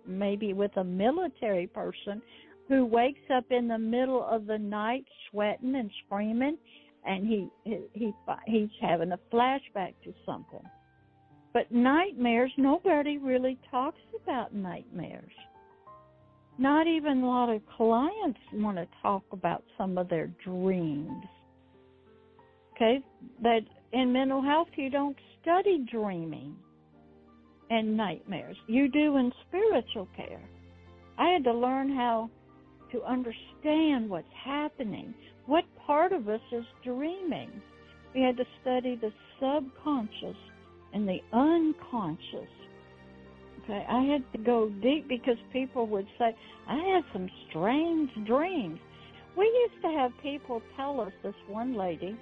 maybe with a military person who wakes up in the middle of the night sweating and screaming, and he's having a flashback to something. But nightmares, nobody really talks about nightmares. Not even a lot of clients want to talk about some of their dreams. Okay? But in mental health, you don't study dreaming and nightmares. You do in spiritual care. I had to learn how to understand what's happening. What part of us is dreaming? We had to study the subconscious and the unconscious. Okay, I had to go deep because people would say, I had some strange dreams. We used to have people tell us, this one lady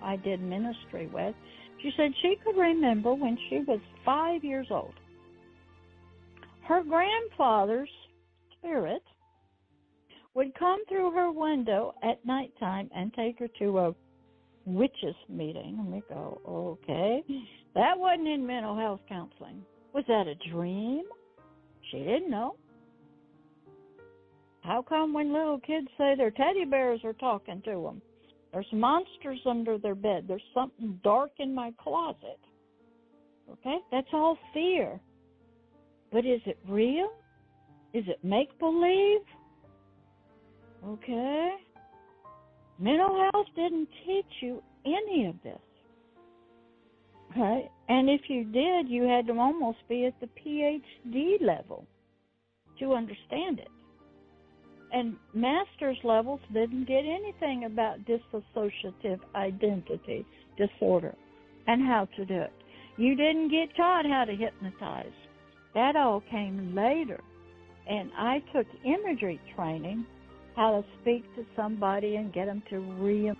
I did ministry with, she said she could remember when she was 5 years old. Her grandfather's spirit would come through her window at nighttime and take her to a witches meeting. And we go, okay. That wasn't in mental health counseling. Was that a dream? She didn't know. How come when little kids say their teddy bears are talking to them? There's monsters under their bed. There's something dark in my closet. Okay? That's all fear. But is it real? Is it make-believe? Okay? Mental health didn't teach you any of this. Okay? And if you did, you had to almost be at the PhD level to understand it. And master's levels didn't get anything about dissociative identity disorder and how to do it. You didn't get taught how to hypnotize. That all came later. And I took imagery training, how to speak to somebody and get them to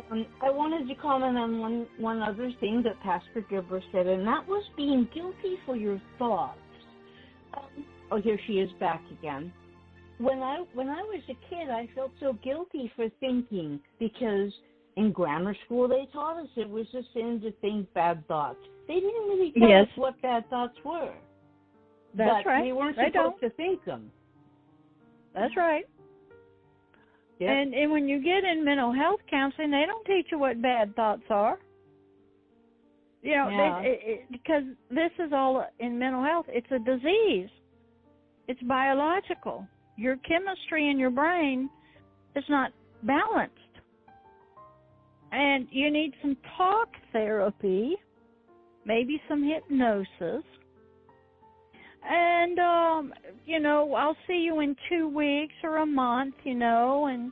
I wanted to comment on one other thing that Pastor Deborah said, and that was being guilty for your thoughts. Here she is back again. When I was a kid, I felt so guilty for thinking, because in grammar school they taught us it was a sin to think bad thoughts. They didn't really tell us what bad thoughts were. That's right. We weren't supposed to think them. That's right. Yep. And when you get in mental health counseling, they don't teach you what bad thoughts are. Because this is all in mental health. It's a disease. It's biological. Your chemistry in your brain is not balanced. And you need some talk therapy, maybe some hypnosis. And, I'll see you in 2 weeks or a month, and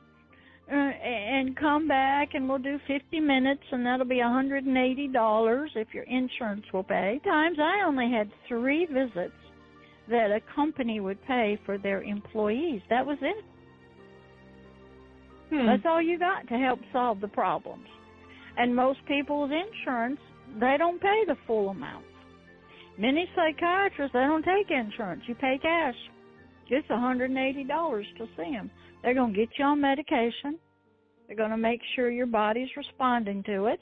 come back and we'll do 50 minutes and that'll be $180 if your insurance will pay. Times I only had 3 visits that a company would pay for their employees. That was it. That's all you got to help solve the problems. And most people's insurance, they don't pay the full amount. Many psychiatrists, they don't take insurance. You pay cash. It's $180 to see them. They're going to get you on medication. They're going to make sure your body's responding to it.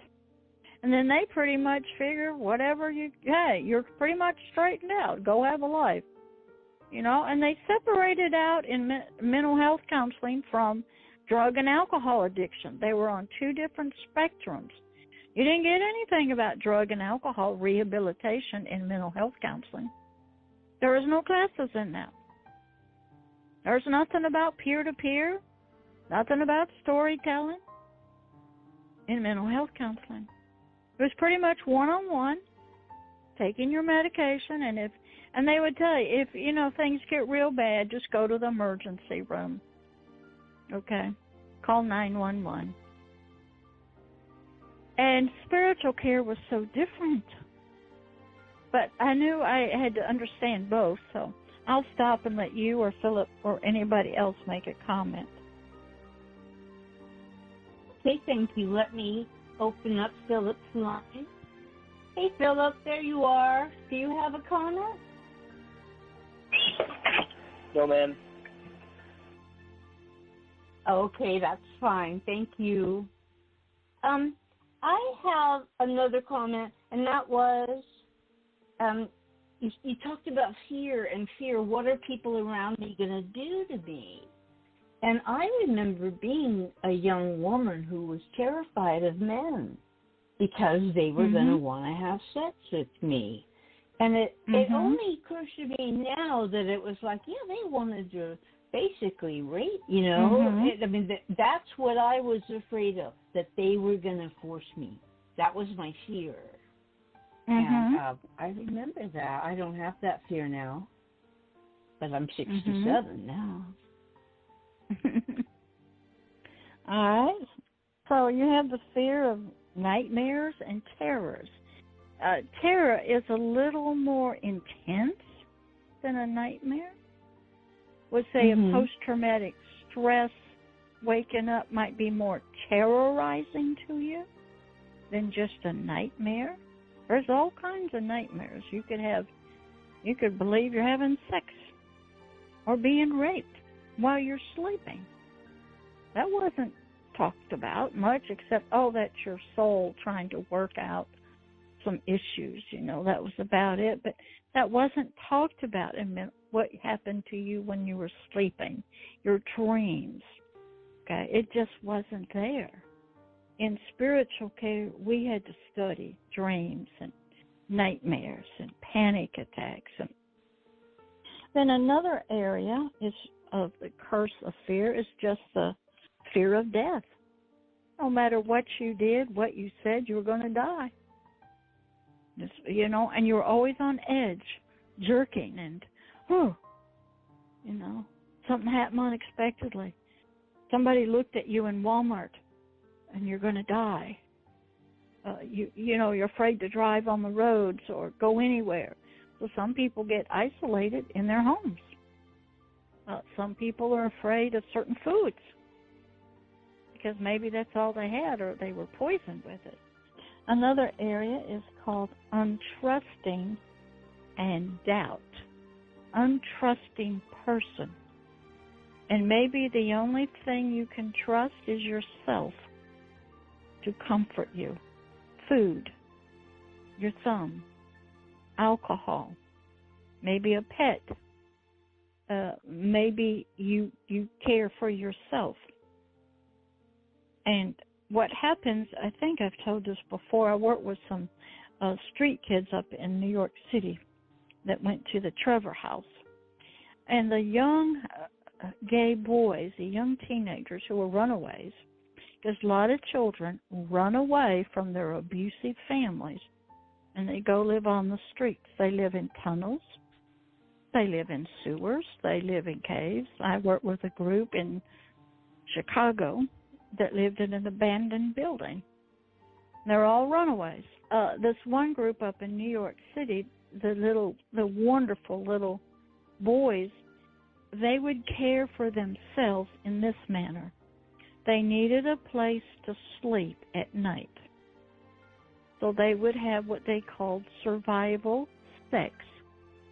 And then they pretty much figure you're pretty much straightened out. Go have a life. And they separate it out in mental health counseling from drug and alcohol addiction. They were on 2 different spectrums. You didn't get anything about drug and alcohol rehabilitation in mental health counseling. There was no classes in that. There's nothing about peer-to-peer, nothing about storytelling in mental health counseling. It was pretty much one-on-one, taking your medication, and they would tell you, if things get real bad, just go to the emergency room. Okay? Call 911. And spiritual care was so different. But I knew I had to understand both, so I'll stop and let you or Philip or anybody else make a comment. Okay, thank you. Let me open up Philip's line. Hey, Philip, there you are. Do you have a comment? No, ma'am. Okay, that's fine. Thank you. I have another comment, and that was, you talked about fear and fear. What are people around me going to do to me? And I remember being a young woman who was terrified of men because they were going to want to have sex with me. And it only occurs to me now that it was like, yeah, they wanted to basically rape, you know. That's what I was afraid of, that they were going to force me. That was my fear. And I remember that. I don't have that fear now, but I'm 67 now. All right. So you have the fear of nightmares and terrors. Terror is a little more intense than a nightmare. Would say a post-traumatic stress waking up might be more terrorizing to you than just a nightmare. There's all kinds of nightmares. You could believe you're having sex or being raped while you're sleeping. That wasn't talked about much, except, that's your soul trying to work out some issues, you know, that was about it. But that wasn't talked about. It meant what happened to you when you were sleeping, your dreams. Okay, it just wasn't there. In spiritual care, we had to study dreams and nightmares and panic attacks. And then another area of the curse of fear is just the fear of death. No matter what you did, what you said, you were going to die. Just, you know, and you're always on edge, jerking, and, you know, something happened unexpectedly. Somebody looked at you in Walmart, and you're going to die. You know, you're afraid to drive on the roads or go anywhere. So some people get isolated in their homes. Some people are afraid of certain foods because maybe that's all they had or they were poisoned with it. Another area is called untrusting and doubt. Untrusting person. And maybe the only thing you can trust is yourself to comfort you. Food, your thumb, alcohol, maybe a pet. Maybe you care for yourself. And what happens, I think I've told this before, I worked with some street kids up in New York City that went to the Trevor House. And the young gay boys, the young teenagers who were runaways, because a lot of children run away from their abusive families and they go live on the streets. They live in tunnels. They live in sewers. They live in caves. I worked with a group in Chicago that lived in an abandoned building. They're all runaways. This one group up in New York City, the wonderful little boys, they would care for themselves in this manner. They needed a place to sleep at night. So they would have what they called survival sex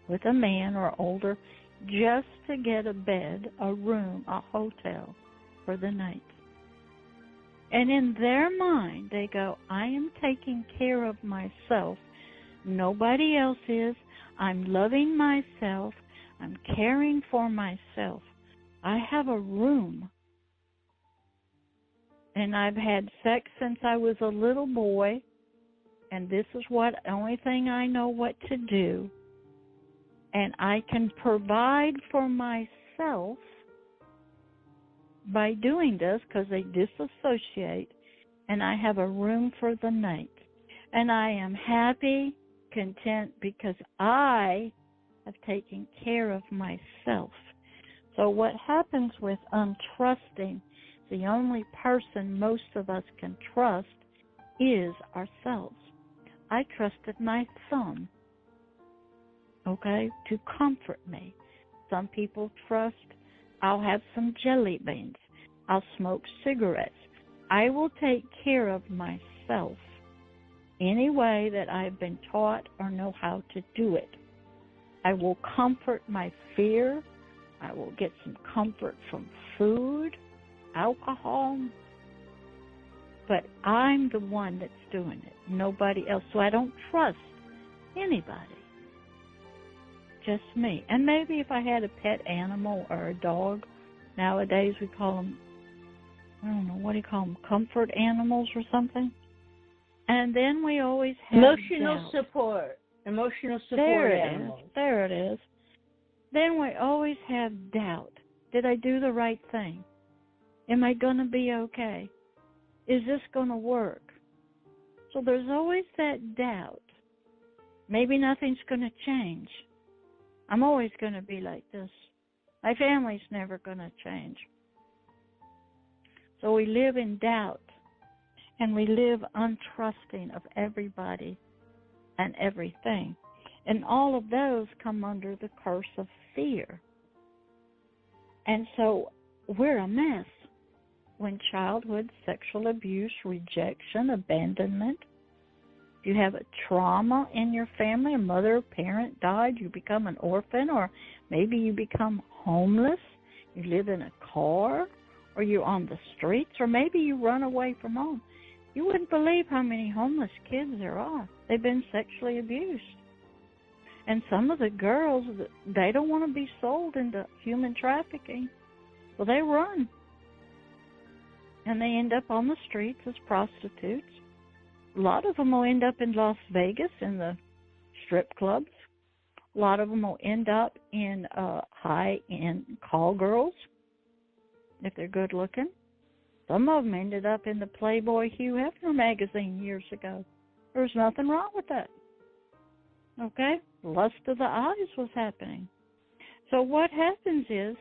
with a man or older just to get a bed, a room, a hotel for the night. And in their mind, they go, I am taking care of myself. Nobody else is. I'm loving myself. I'm caring for myself. I have a room. And I've had sex since I was a little boy. And this is the only thing I know what to do. And I can provide for myself by doing this because they disassociate, and I have a room for the night. And I am happy, content, because I have taken care of myself. So what happens with untrusting, the only person most of us can trust is ourselves. I trusted my thumb. okay, to comfort me. Some people trust I'll have some jelly beans. I'll smoke cigarettes. I will take care of myself any way that I've been taught or know how to do it. I will comfort my fear. I will get some comfort from food, alcohol. But I'm the one that's doing it, nobody else. So I don't trust anybody, just me. And maybe if I had a pet animal or a dog, nowadays we call them, I don't know, what do you call them, comfort animals or something? And then we always have emotional support. Emotional support animals. There it is. Then we always have doubt. Did I do the right thing? Am I going to be okay? Is this going to work? So there's always that doubt. Maybe nothing's going to change. I'm always going to be like this. My family's never going to change. So we live in doubt, and we live untrusting of everybody and everything. And all of those come under the curse of fear. And so we're a mess. When childhood sexual abuse, rejection, abandonment, you have a trauma in your family, a mother or parent died, you become an orphan, or maybe you become homeless, you live in a car, or you're on the streets, or maybe you run away from home. You wouldn't believe how many homeless kids there are. They've been sexually abused. And some of the girls, they don't want to be sold into human trafficking. Well, they run. And they end up on the streets as prostitutes. A lot of them will end up in Las Vegas in the strip clubs. A lot of them will end up in high-end call girls, if they're good looking. Some of them ended up in the Playboy Hugh Hefner magazine years ago. There's nothing wrong with that. Okay? Lust of the eyes was happening. So what happens is,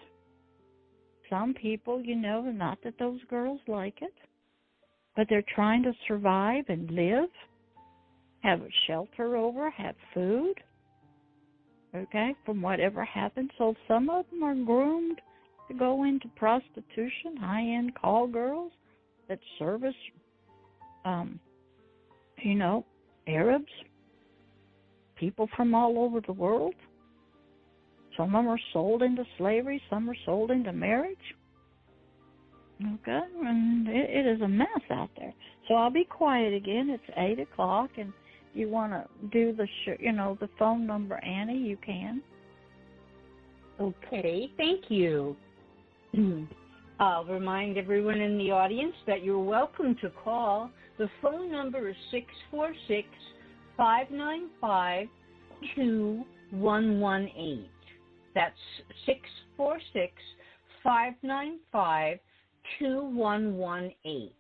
some people, not that those girls like it, but they're trying to survive and live, have a shelter over, have food, okay, from whatever happened. So some of them are groomed to go into prostitution, high-end call girls that service, Arabs, people from all over the world. Some of them are sold into slavery. Some are sold into marriage. Okay? And it is a mess out there. So I'll be quiet again. It's 8 o'clock, and if you want to do the phone number, Annie, you can. Okay, thank you. I'll remind everyone in the audience that you're welcome to call. The phone number is 646-595-2118. That's 646-595-2118.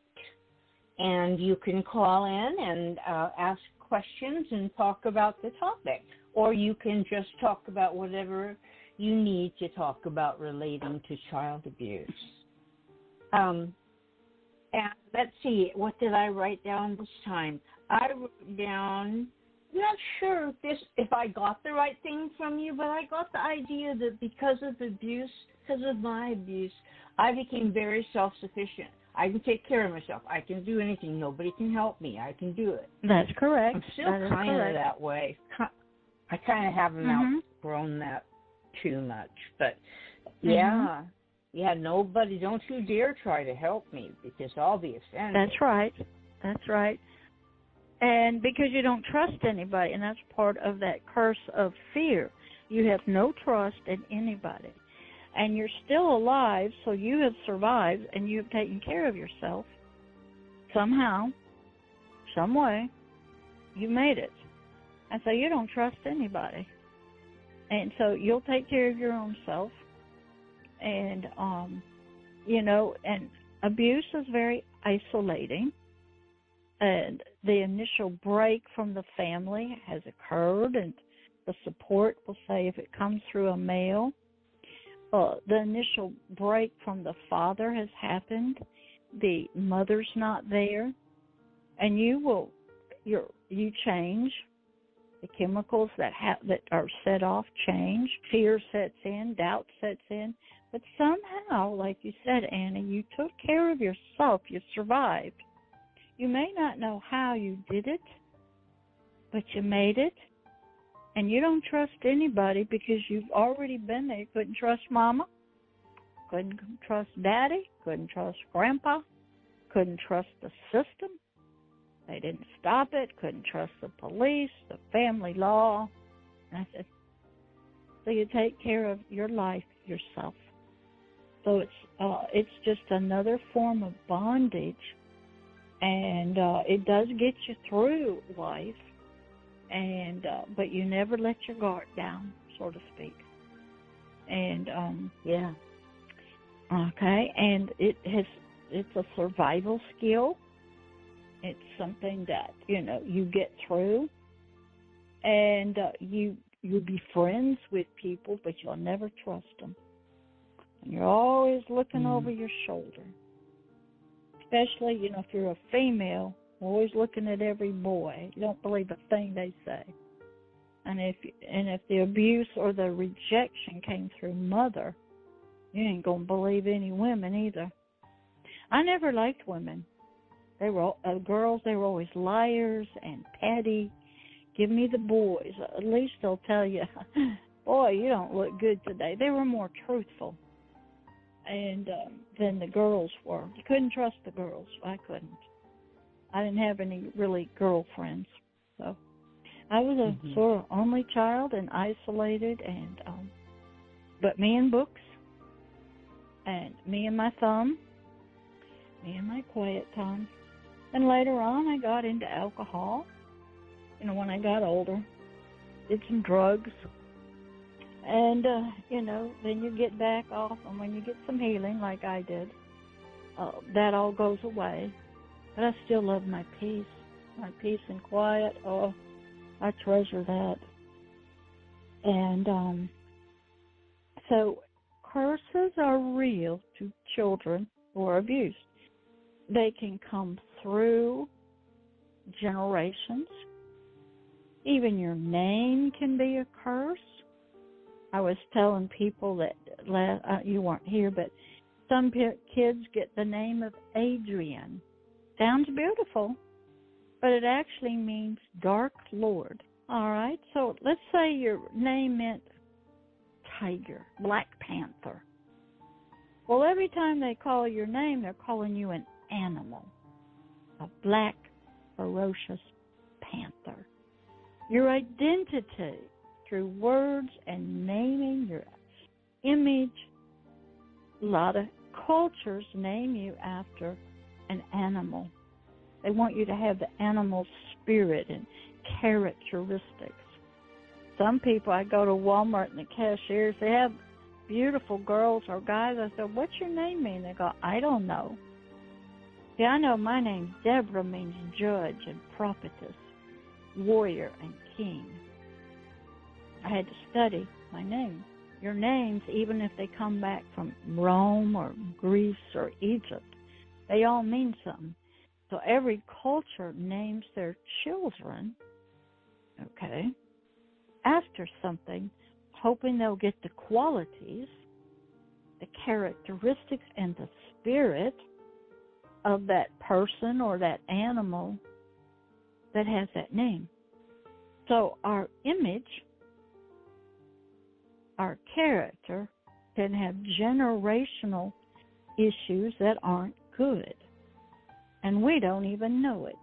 And you can call in and ask questions and talk about the topic. Or you can just talk about whatever you need to talk about relating to child abuse. And let's see, what did I write down this time? I wrote down, I'm not sure if I got the right thing from you, but I got the idea that because of my abuse, I became very self-sufficient. I can take care of myself. I can do anything. Nobody can help me. I can do it. That's correct. I'm still kind of that way. I kind of haven't outgrown that too much. But, yeah, nobody, don't you dare try to help me because I'll be offended. That's right. And because you don't trust anybody, and that's part of that curse of fear. You have no trust in anybody. And you're still alive, so you have survived, and you have taken care of yourself. Somehow, some way, you made it. And so you don't trust anybody. And so you'll take care of your own self. And, and abuse is very isolating. And the initial break from the family has occurred, and the support will say if it comes through a male, the initial break from the father has happened, the mother's not there, and you change. The chemicals that are set off change. Fear sets in, doubt sets in. But somehow, like you said, Annie, you took care of yourself. You survived. You may not know how you did it, but you made it. And you don't trust anybody because you've already been there. You couldn't trust Mama, couldn't trust Daddy, couldn't trust Grandpa, couldn't trust the system. They didn't stop it, couldn't trust the police, the family law. And I said, so you take care of your life yourself. So it's just another form of bondage, and it does get you through life, and but you never let your guard down, so to speak. And yeah. Okay, and it's a survival skill. It's something that, you get through, and you'll be friends with people, but you'll never trust them. And you're always looking over your shoulder, especially, if you're a female, always looking at every boy. You don't believe a thing they say. And if the abuse or the rejection came through mother, you ain't going to believe any women either. I never liked women. They were girls. They were always liars and petty. Give me the boys. At least they'll tell you, boy, you don't look good today. They were more truthful and than the girls were. You couldn't trust the girls. I couldn't. I didn't have any really girlfriends. So I was a sort of only child and isolated, and but me and books, and me and my thumb, me and my quiet time. And later on, I got into alcohol, when I got older, did some drugs, and, then you get back off, and when you get some healing, like I did, that all goes away. But I still love my peace and quiet. Oh, I treasure that. And so curses are real to children who are abused. They can come through generations. Even your name can be a curse. I was telling people that you weren't here, but some kids get the name of Adrian. Sounds beautiful, but it actually means Dark Lord. All right, so let's say your name meant Tiger, Black Panther. Well, every time they call your name, they're calling you an animal, a black, ferocious panther. Your identity through words and naming your image. A lot of cultures name you after an animal. They want you to have the animal spirit and characteristics. Some people, I go to Walmart and the cashiers, they have beautiful girls or guys. I said, what's your name mean? They go, I don't know. See, I know my name, Deborah, means judge and prophetess, warrior and king. I had to study my name. Your names, even if they come back from Rome or Greece or Egypt, they all mean something. So every culture names their children, okay, after something, hoping they'll get the qualities, the characteristics, and the spirit of that person or that animal that has that name. So our image, our character, can have generational issues that aren't good, and we don't even know it.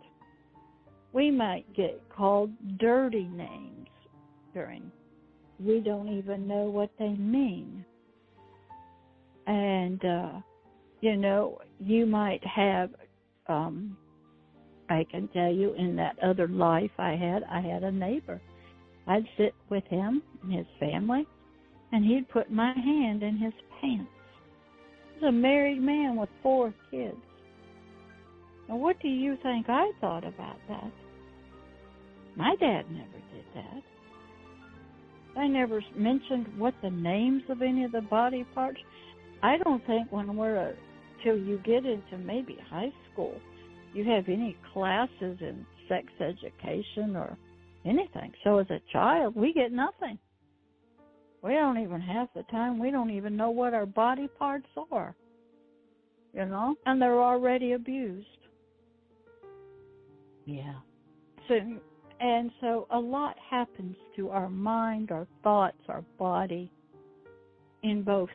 We might get called dirty names we don't even know what they mean. And, you might have, I can tell you, in that other life I had a neighbor. I'd sit with him and his family, and he'd put my hand in his pants. He was a married man with 4 kids. Now, what do you think I thought about that? My dad never did that. I never mentioned what the names of any of the body parts. I don't think till you get into maybe high school, you have any classes in sex education or anything. So as a child, we get nothing. We don't even half the time, we don't even know what our body parts are, and they're already abused. Yeah. So a lot happens to our mind, our thoughts, our body, in both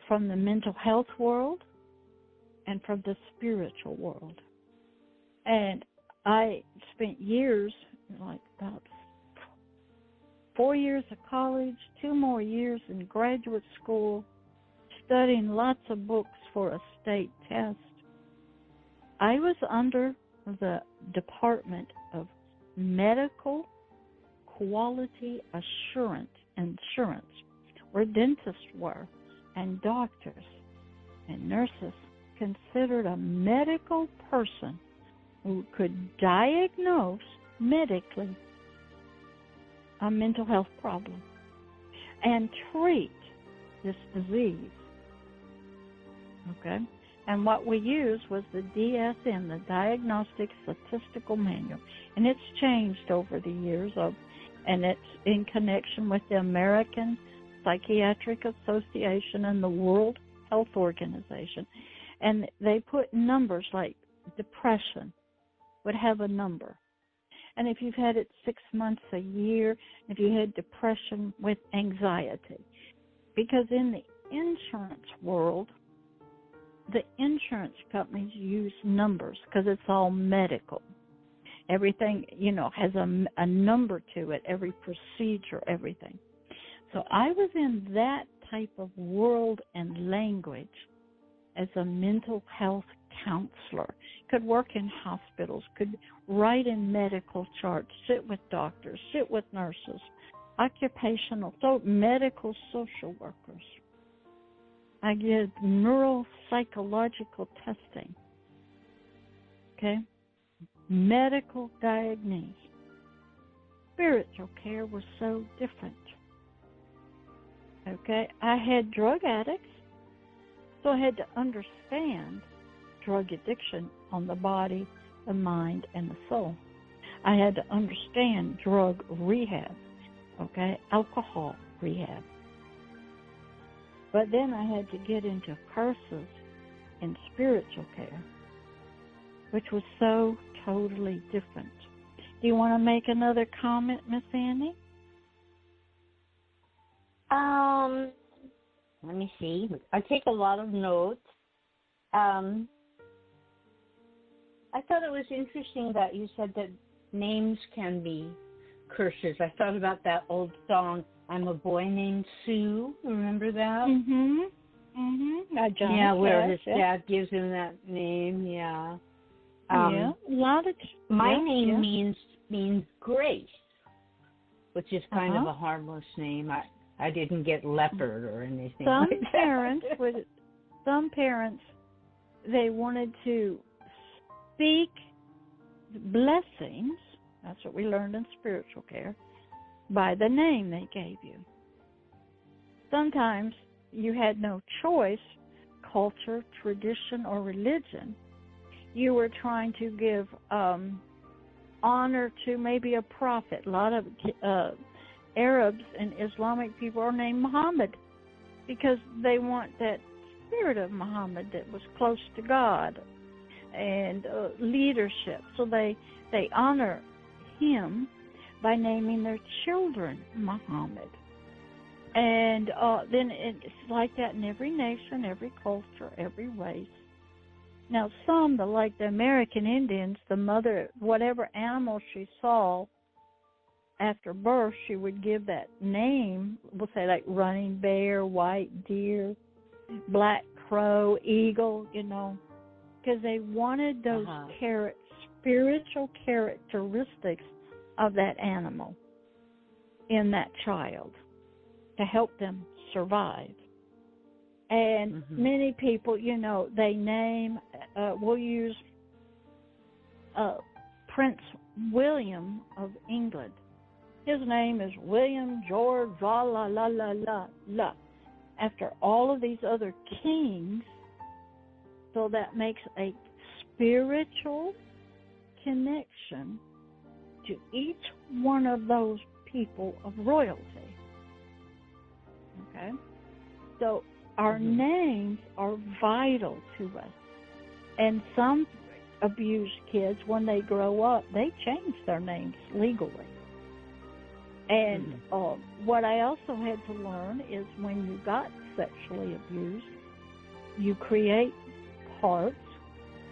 from the mental health world and from the spiritual world. And I spent years, like about 4 years of college, 2 more years in graduate school, studying lots of books for a state test. I was under the Department of Medical Quality Insurance, where dentists were, and doctors and nurses considered a medical person who could diagnose medically a mental health problem and treat this disease. Okay? And what we used was the DSM, the Diagnostic Statistical Manual. And it's changed over the years, and it's in connection with the American Psychiatric Association and the World Health Organization. And they put numbers like depression would have a number. And if you've had it 6 months, a year, if you had depression with anxiety. Because in the insurance world, the insurance companies use numbers because it's all medical. Everything, has a number to it, every procedure, everything. So I was in that type of world and language as a mental health counselor. Could work in hospitals, could write in medical charts, sit with doctors, sit with nurses, medical social workers. I did neuropsychological testing, okay? Medical diagnosis. Spiritual care was so different, okay? I had drug addicts, so I had to understand drug addiction on the body, the mind, and the soul. I had to understand drug rehab, okay? Alcohol rehab. But then I had to get into curses and spiritual care, which was so totally different. Do you want to make another comment, Miss Annie? Let me see. I take a lot of notes. I thought it was interesting that you said that names can be curses. I thought about that old song, I'm a Boy Named Sue. Remember that? Where his dad gives him that name. Yeah. A lot of my name means grace, which is kind of a harmless name. I didn't get leopard or anything. Some parents, they wanted to speak blessings. That's what we learned in spiritual care, by the name they gave you. Sometimes you had no choice, culture, tradition, or religion. You were trying to give honor to maybe a prophet. A lot of Arabs and Islamic people are named Muhammad because they want that spirit of Muhammad that was close to God and leadership. So they honor him by naming their children Muhammad. And then it's like that in every nation, every culture, every race. Now, some, like the American Indians, the mother, whatever animal she saw after birth, she would give that name. We'll say like running bear, white deer, black crow, eagle, because they wanted those spiritual characteristics of that animal in that child to help them survive. And many people, they name, we'll use Prince William of England. His name is William George, la, after all of these other kings. So that makes a spiritual connection to each one of those people of royalty. Okay? So our names are vital to us. And some abused kids, when they grow up, they change their names legally. And what I also had to learn is when you got sexually abused, you create parts.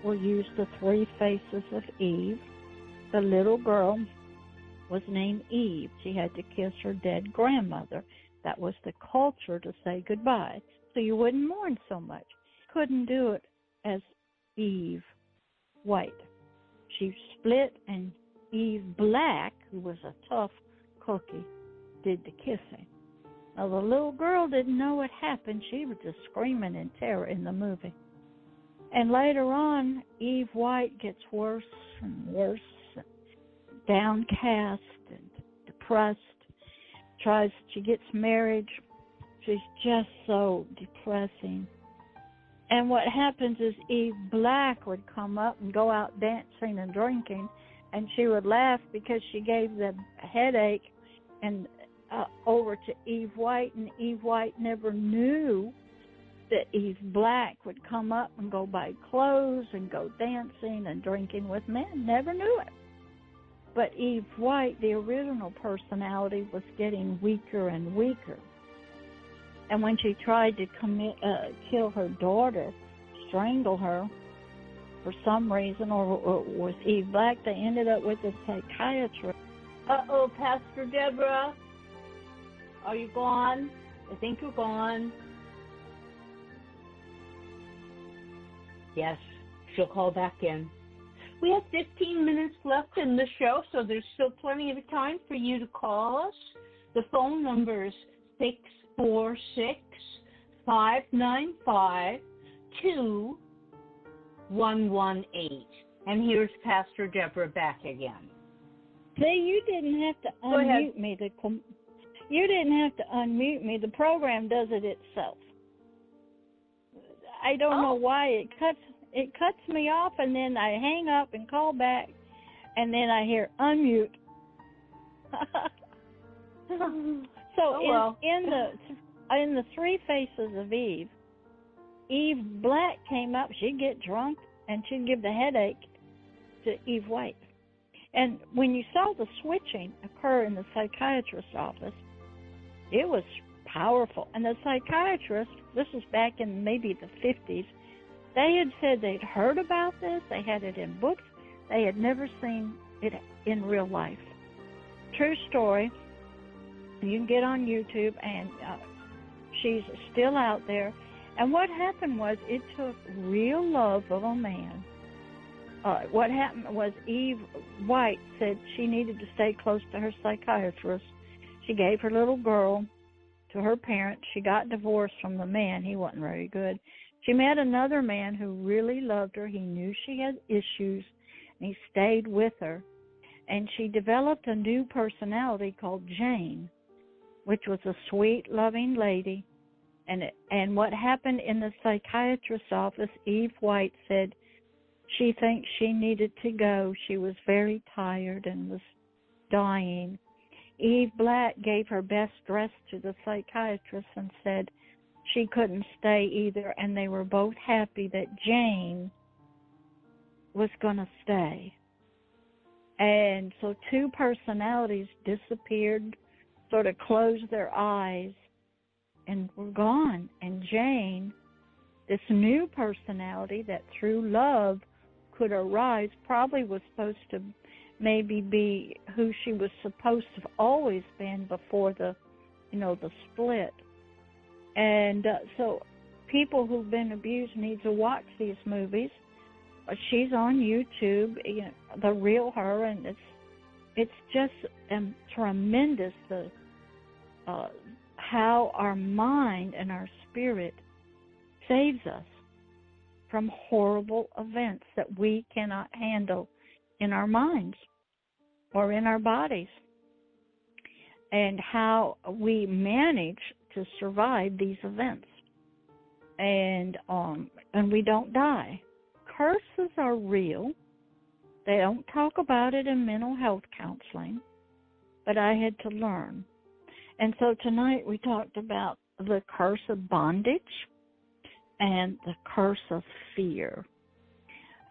We'll use the 3 faces of Eve. The little girl was named Eve. She had to kiss her dead grandmother. That was the culture to say goodbye, so you wouldn't mourn so much. Couldn't do it as Eve White. She split, and Eve Black, who was a tough cookie, did the kissing. Now, the little girl didn't know what happened. She was just screaming in terror in the movie. And later on, Eve White gets worse and worse, downcast and depressed. She gets married. She's just so depressing. And what happens is Eve Black would come up and go out dancing and drinking, and she would laugh because she gave the headache and over to Eve White, and Eve White never knew that Eve Black would come up and go buy clothes and go dancing and drinking with men. Never knew it. But Eve White, the original personality, was getting weaker and weaker. And when she tried to kill her daughter, strangle her, for some reason, or was Eve Black, they ended up with a psychiatrist. Uh-oh, Pastor Deborah, are you gone? I think you're gone. Yes, she'll call back in. We have 15 minutes left in the show, so there's still plenty of time for you to call us. The phone number is 646-595-2118. And here's Pastor Deborah back again. See, you didn't have to unmute me. You didn't have to unmute me. The program does it itself. I don't know why it cuts me off, and then I hang up and call back, and then I hear unmute. So in the 3 faces of Eve, Eve Black came up. She'd get drunk, and she'd give the headache to Eve White. And when you saw the switching occur in the psychiatrist's office, it was powerful. And the psychiatrist, this was back in maybe the 50s, they had said they'd heard about this, they had it in books, they had never seen it in real life. True story. You can get on YouTube, and she's still out there. And what happened was it took real love of a man. What happened was Eve White said she needed to stay close to her psychiatrist. She gave her little girl to her parents. She got divorced from the man. He wasn't very good. She met another man who really loved her. He knew she had issues, and he stayed with her. And she developed a new personality called Jane, which was a sweet, loving lady. And what happened in the psychiatrist's office, Eve White said she thinks she needed to go. She was very tired and was dying. Eve Black gave her best dress to the psychiatrist and said she couldn't stay either, and they were both happy that Jane was going to stay. And so 2 personalities disappeared, sort of closed their eyes, and were gone. And Jane, this new personality that through love could arise, probably was supposed to maybe be who she was supposed to have always been before the split. And so people who've been abused need to watch these movies. She's on YouTube, The Real Her, and it's just tremendous how our mind and our spirit saves us from horrible events that we cannot handle in our minds or in our bodies, and how we manage to survive these events, and we don't die. Curses are real. They don't talk about it in mental health counseling. but I had to learn. And so tonight we talked about the curse of bondage and the curse of fear.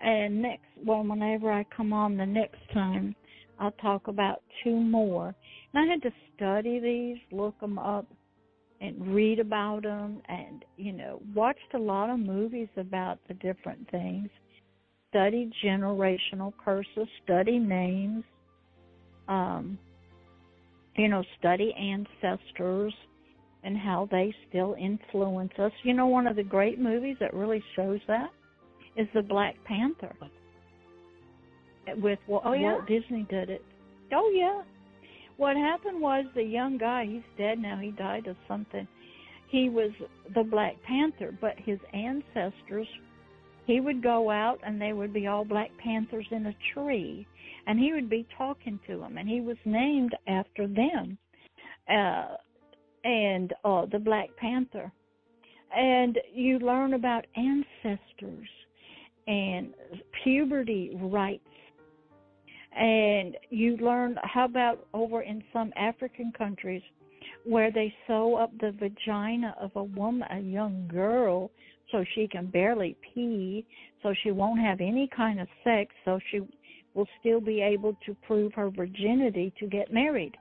And whenever I come on the next time, I'll talk about 2 more. And I had to study these, look them up, and read about them, and, watched a lot of movies about the different things, studied generational curses, study names, study ancestors and how they still influence us. One of the great movies that really shows that is the Black Panther. With Walt Disney did it. Oh, yeah. What happened was the young guy, he's dead now, he died of something. He was the Black Panther, but his ancestors, he would go out and they would be all Black Panthers in a tree, and he would be talking to them, and he was named after them, the Black Panther. And you learn about ancestors and puberty rights. And you learn, how about over in some African countries where they sew up the vagina of a woman, a young girl, so she can barely pee, so she won't have any kind of sex, so she will still be able to prove her virginity to get married.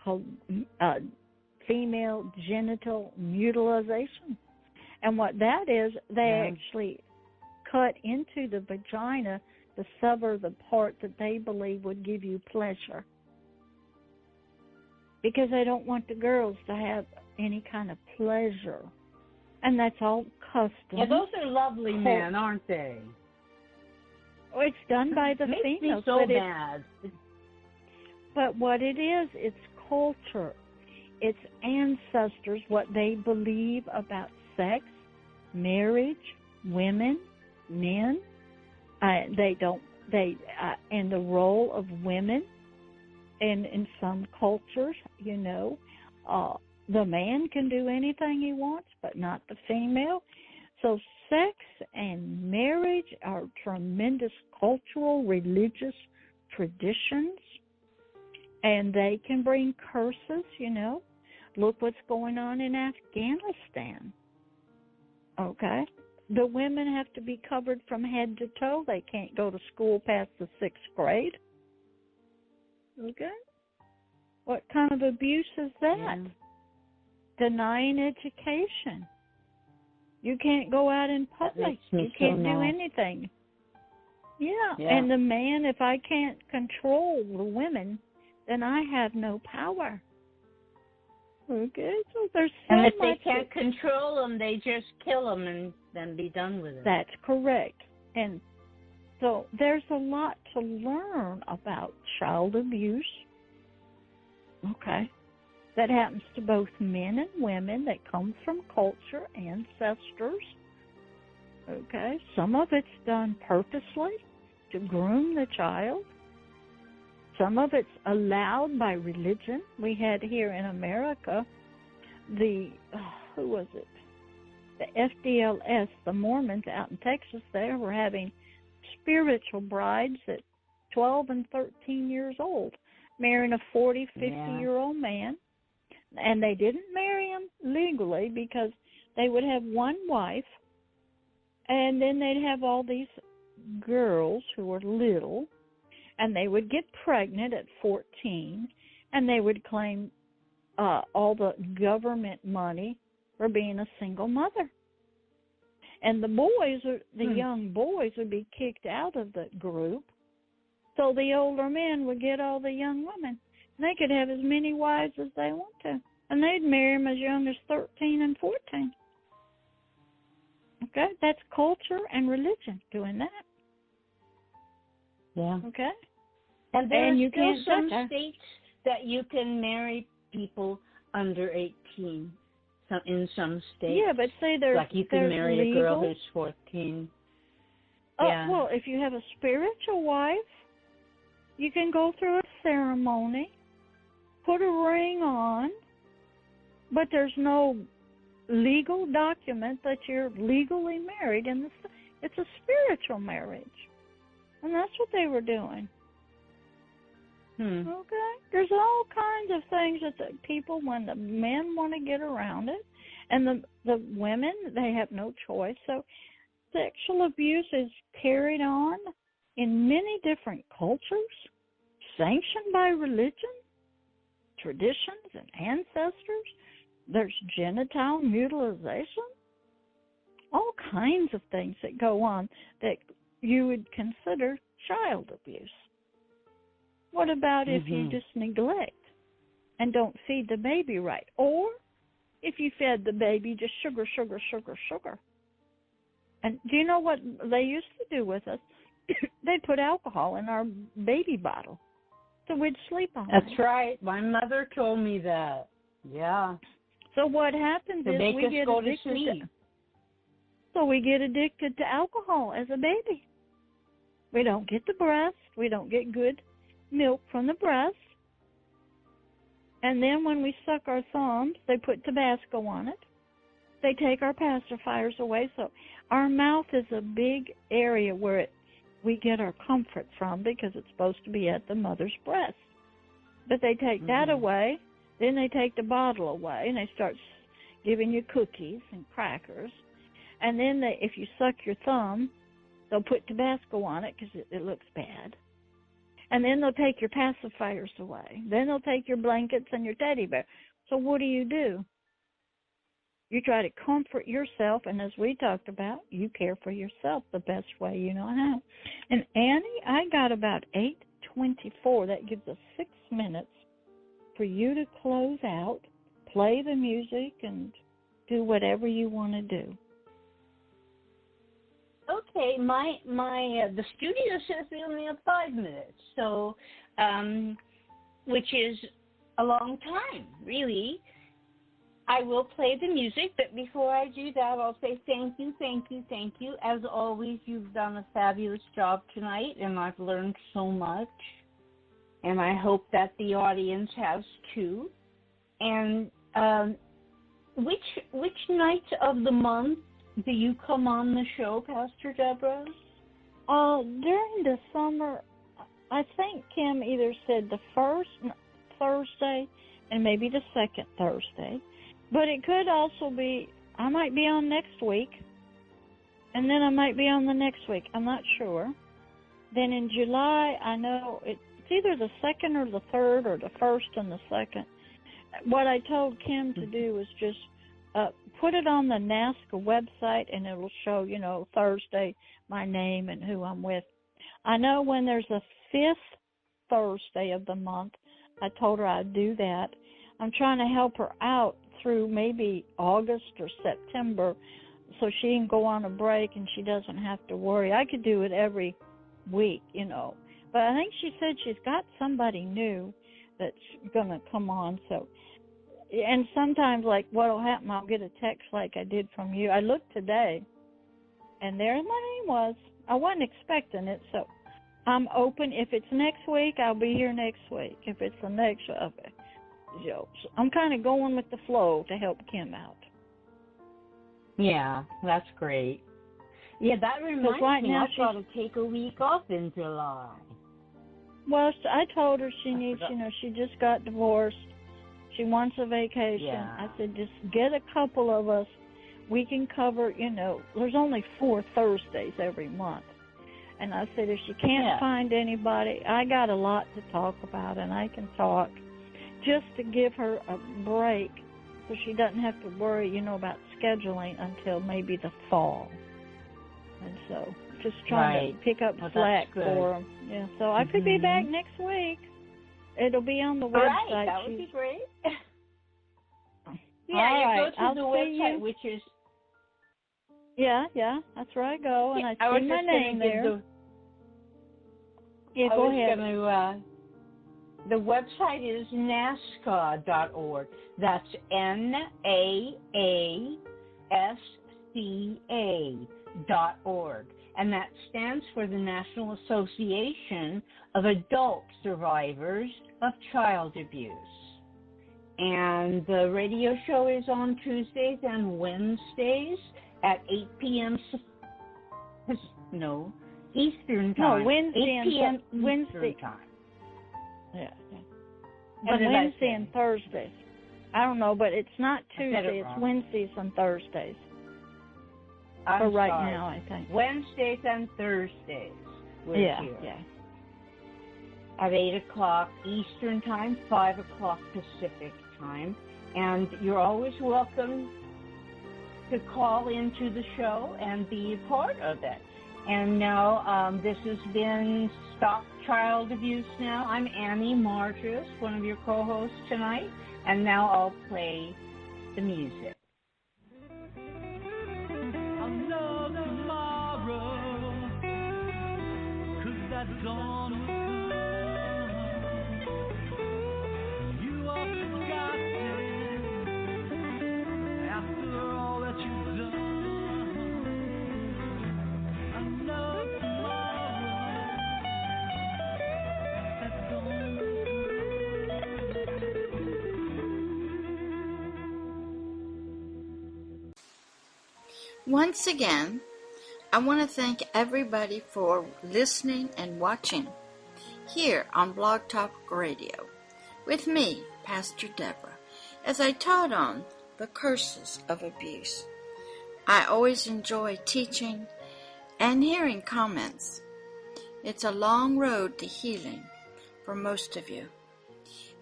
Called female genital mutilation. And what that is, they actually cut into the vagina to sever the part that they believe would give you pleasure, because they don't want the girls to have any kind of pleasure. And that's all custom. Yeah, those are lovely men, aren't they? Well, it's done by the females. Makes me so mad. But what it is, it's culture. It's ancestors, what they believe about sex, marriage, women, men. And the role of women, and in some cultures, the man can do anything he wants, but not the female. So sex and marriage are tremendous cultural, religious traditions, and they can bring curses, Look what's going on in Afghanistan, okay? The women have to be covered from head to toe. They can't go to school past the 6th grade. Okay? What kind of abuse is that? Yeah. Denying education. You can't go out in public. You can't do anything. Yeah, and the man, if I can't control the women, then I have no power. Okay, so there's so much. And if they can't control them, they just kill them and then be done with it. That's correct. And so there's a lot to learn about child abuse. Okay. That happens to both men and women, that comes from culture, ancestors. Okay. Some of it's done purposely to groom the child. Some of it's allowed by religion. We had here in America the FDLS, the Mormons out in Texas. They were having spiritual brides at 12 and 13 years old, marrying a 40, 50-year-old man. And they didn't marry him legally because they would have one wife, and then they'd have all these girls who were little, and they would get pregnant at 14, and they would claim all the government money for being a single mother. And the boys, the young boys, would be kicked out of the group, so the older men would get all the young women. And they could have as many wives as they want to, and they'd marry them as young as 13 and 14. Okay, that's culture and religion doing that. Yeah. Okay. And there are still some states that you can marry people under 18. In some states. Yeah, but say there's like you can marry legal. A girl who's 14. Well, if you have a spiritual wife, you can go through a ceremony, put a ring on, but there's no legal document that you're legally married, and it's a spiritual marriage. And that's what they were doing. Okay? There's all kinds of things that the people, when the men want to get around it, and the women, they have no choice. So sexual abuse is carried on in many different cultures, sanctioned by religion, traditions, and ancestors. There's genital mutilation, all kinds of things that go on that you would consider child abuse. What about if you just neglect and don't feed the baby right? Or if you fed the baby just sugar, sugar, sugar, sugar. And do you know what they used to do with us? They'd put alcohol in our baby bottle so we'd sleep on it. That's right. My mother told me that. Yeah. So what happens is we get addicted. So we get addicted to alcohol as a baby. We don't get the breast. We don't get good milk from the breast. And then when we suck our thumbs, they put Tabasco on it. They take our pacifiers away. So our mouth is a big area where we get our comfort from because it's supposed to be at the mother's breast. But they take that away. Then they take the bottle away, and they start giving you cookies and crackers. And then if you suck your thumb, they'll put Tabasco on it because it looks bad. And then they'll take your pacifiers away. Then they'll take your blankets and your teddy bear. So what do? You try to comfort yourself, and as we talked about, you care for yourself the best way you know how. And Annie, I got about 8:24. That gives us 6 minutes for you to close out, play the music, and do whatever you want to do. Okay, the studio says we only have 5 minutes, so which is a long time, really. I will play the music, but before I do that, I'll say thank you, thank you, thank you. As always, you've done a fabulous job tonight, and I've learned so much. And I hope that the audience has too. And which nights of the month do you come on the show, Pastor Deborah? During the summer, I think Kim either said the first Thursday and maybe the second Thursday. But it could also be, I might be on next week, and then I might be on the next week. I'm not sure. Then in July, I know it's either the second or the third or the first and the second. What I told Kim to do was just put it on the NAASCA website, and it will show, Thursday, my name and who I'm with. I know when there's a 5th Thursday of the month, I told her I'd do that. I'm trying to help her out through maybe August or September so she can go on a break and she doesn't have to worry. I could do it every week, But I think she said she's got somebody new that's going to come on. So, and sometimes, like, what will happen, I'll get a text like I did from you. I looked today, and there my name was. I wasn't expecting it, so I'm open. If it's next week, I'll be here next week. If it's the next, I'm kind of going with the flow to help Kim out. Yeah, that's great. Yeah, that reminds me, I've got to take a week off in July. Well, I told her she needs, she just got divorced. She wants a vacation. Yeah. I said, just get a couple of us. We can cover, there's only 4 Thursdays every month. And I said, if she can't find anybody, I got a lot to talk about, and I can talk just to give her a break so she doesn't have to worry, about scheduling until maybe the fall. And so just trying to pick up slack for them. Yeah, so I could be back next week. It'll be on the website. Right, that would be great. You go to the website, which is... Yeah, that's where I go, and I see my name there. Go ahead. The website is NAASCA.org. That's NAASCA.org. And that stands for the National Association of Adult Survivors of Child Abuse. And the radio show is on Tuesdays and Wednesdays at 8 p.m. Eastern time. No, Wednesday 8 p.m. Wednesday Eastern time. Yeah. What And did I Wednesday say? and Thursdays. I don't know, but it's not I said it Tuesday. It's wrong. Wednesdays and Thursdays. I'm For right sorry. now, I think. Wednesdays and Thursdays. We're here. Yeah. At 8 o'clock Eastern Time, 5 o'clock Pacific Time. And you're always welcome to call into the show and be a part of it. And now this has been Stop Child Abuse Now. I'm Annie Marges, one of your co-hosts tonight. And now I'll play the music. I'll know tomorrow, 'cause that dawn will come. You are forgotten after all that you've done. I know tomorrow, that dawn will Once again, I want to thank everybody for listening and watching here on Blog Talk Radio with me, Pastor Deborah, as I taught on the curses of abuse. I always enjoy teaching and hearing comments. It's a long road to healing for most of you,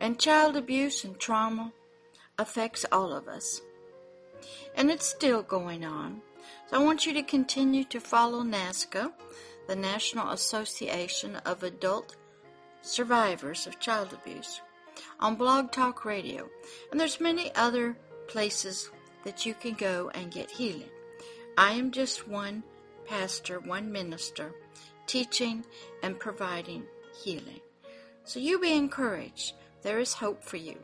and child abuse and trauma affects all of us, and it's still going on. So I want you to continue to follow NAASCA, the National Association of Adult Survivors of Child Abuse, on Blog Talk Radio. And there's many other places that you can go and get healing. I am just one pastor, one minister, teaching and providing healing. So you be encouraged. There is hope for you.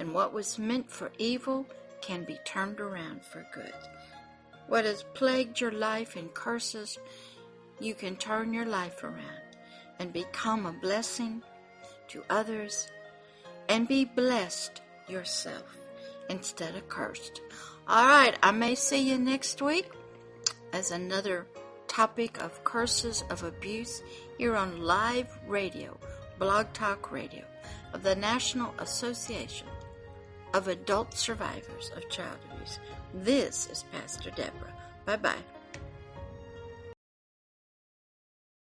And what was meant for evil can be turned around for good. What has plagued your life in curses, you can turn your life around and become a blessing to others and be blessed yourself instead of cursed. All right, I may see you next week as another topic of curses of abuse here on live radio, Blog Talk Radio of the National Association of Adult Survivors of Child Abuse. This is Pastor Deborah. Bye-bye.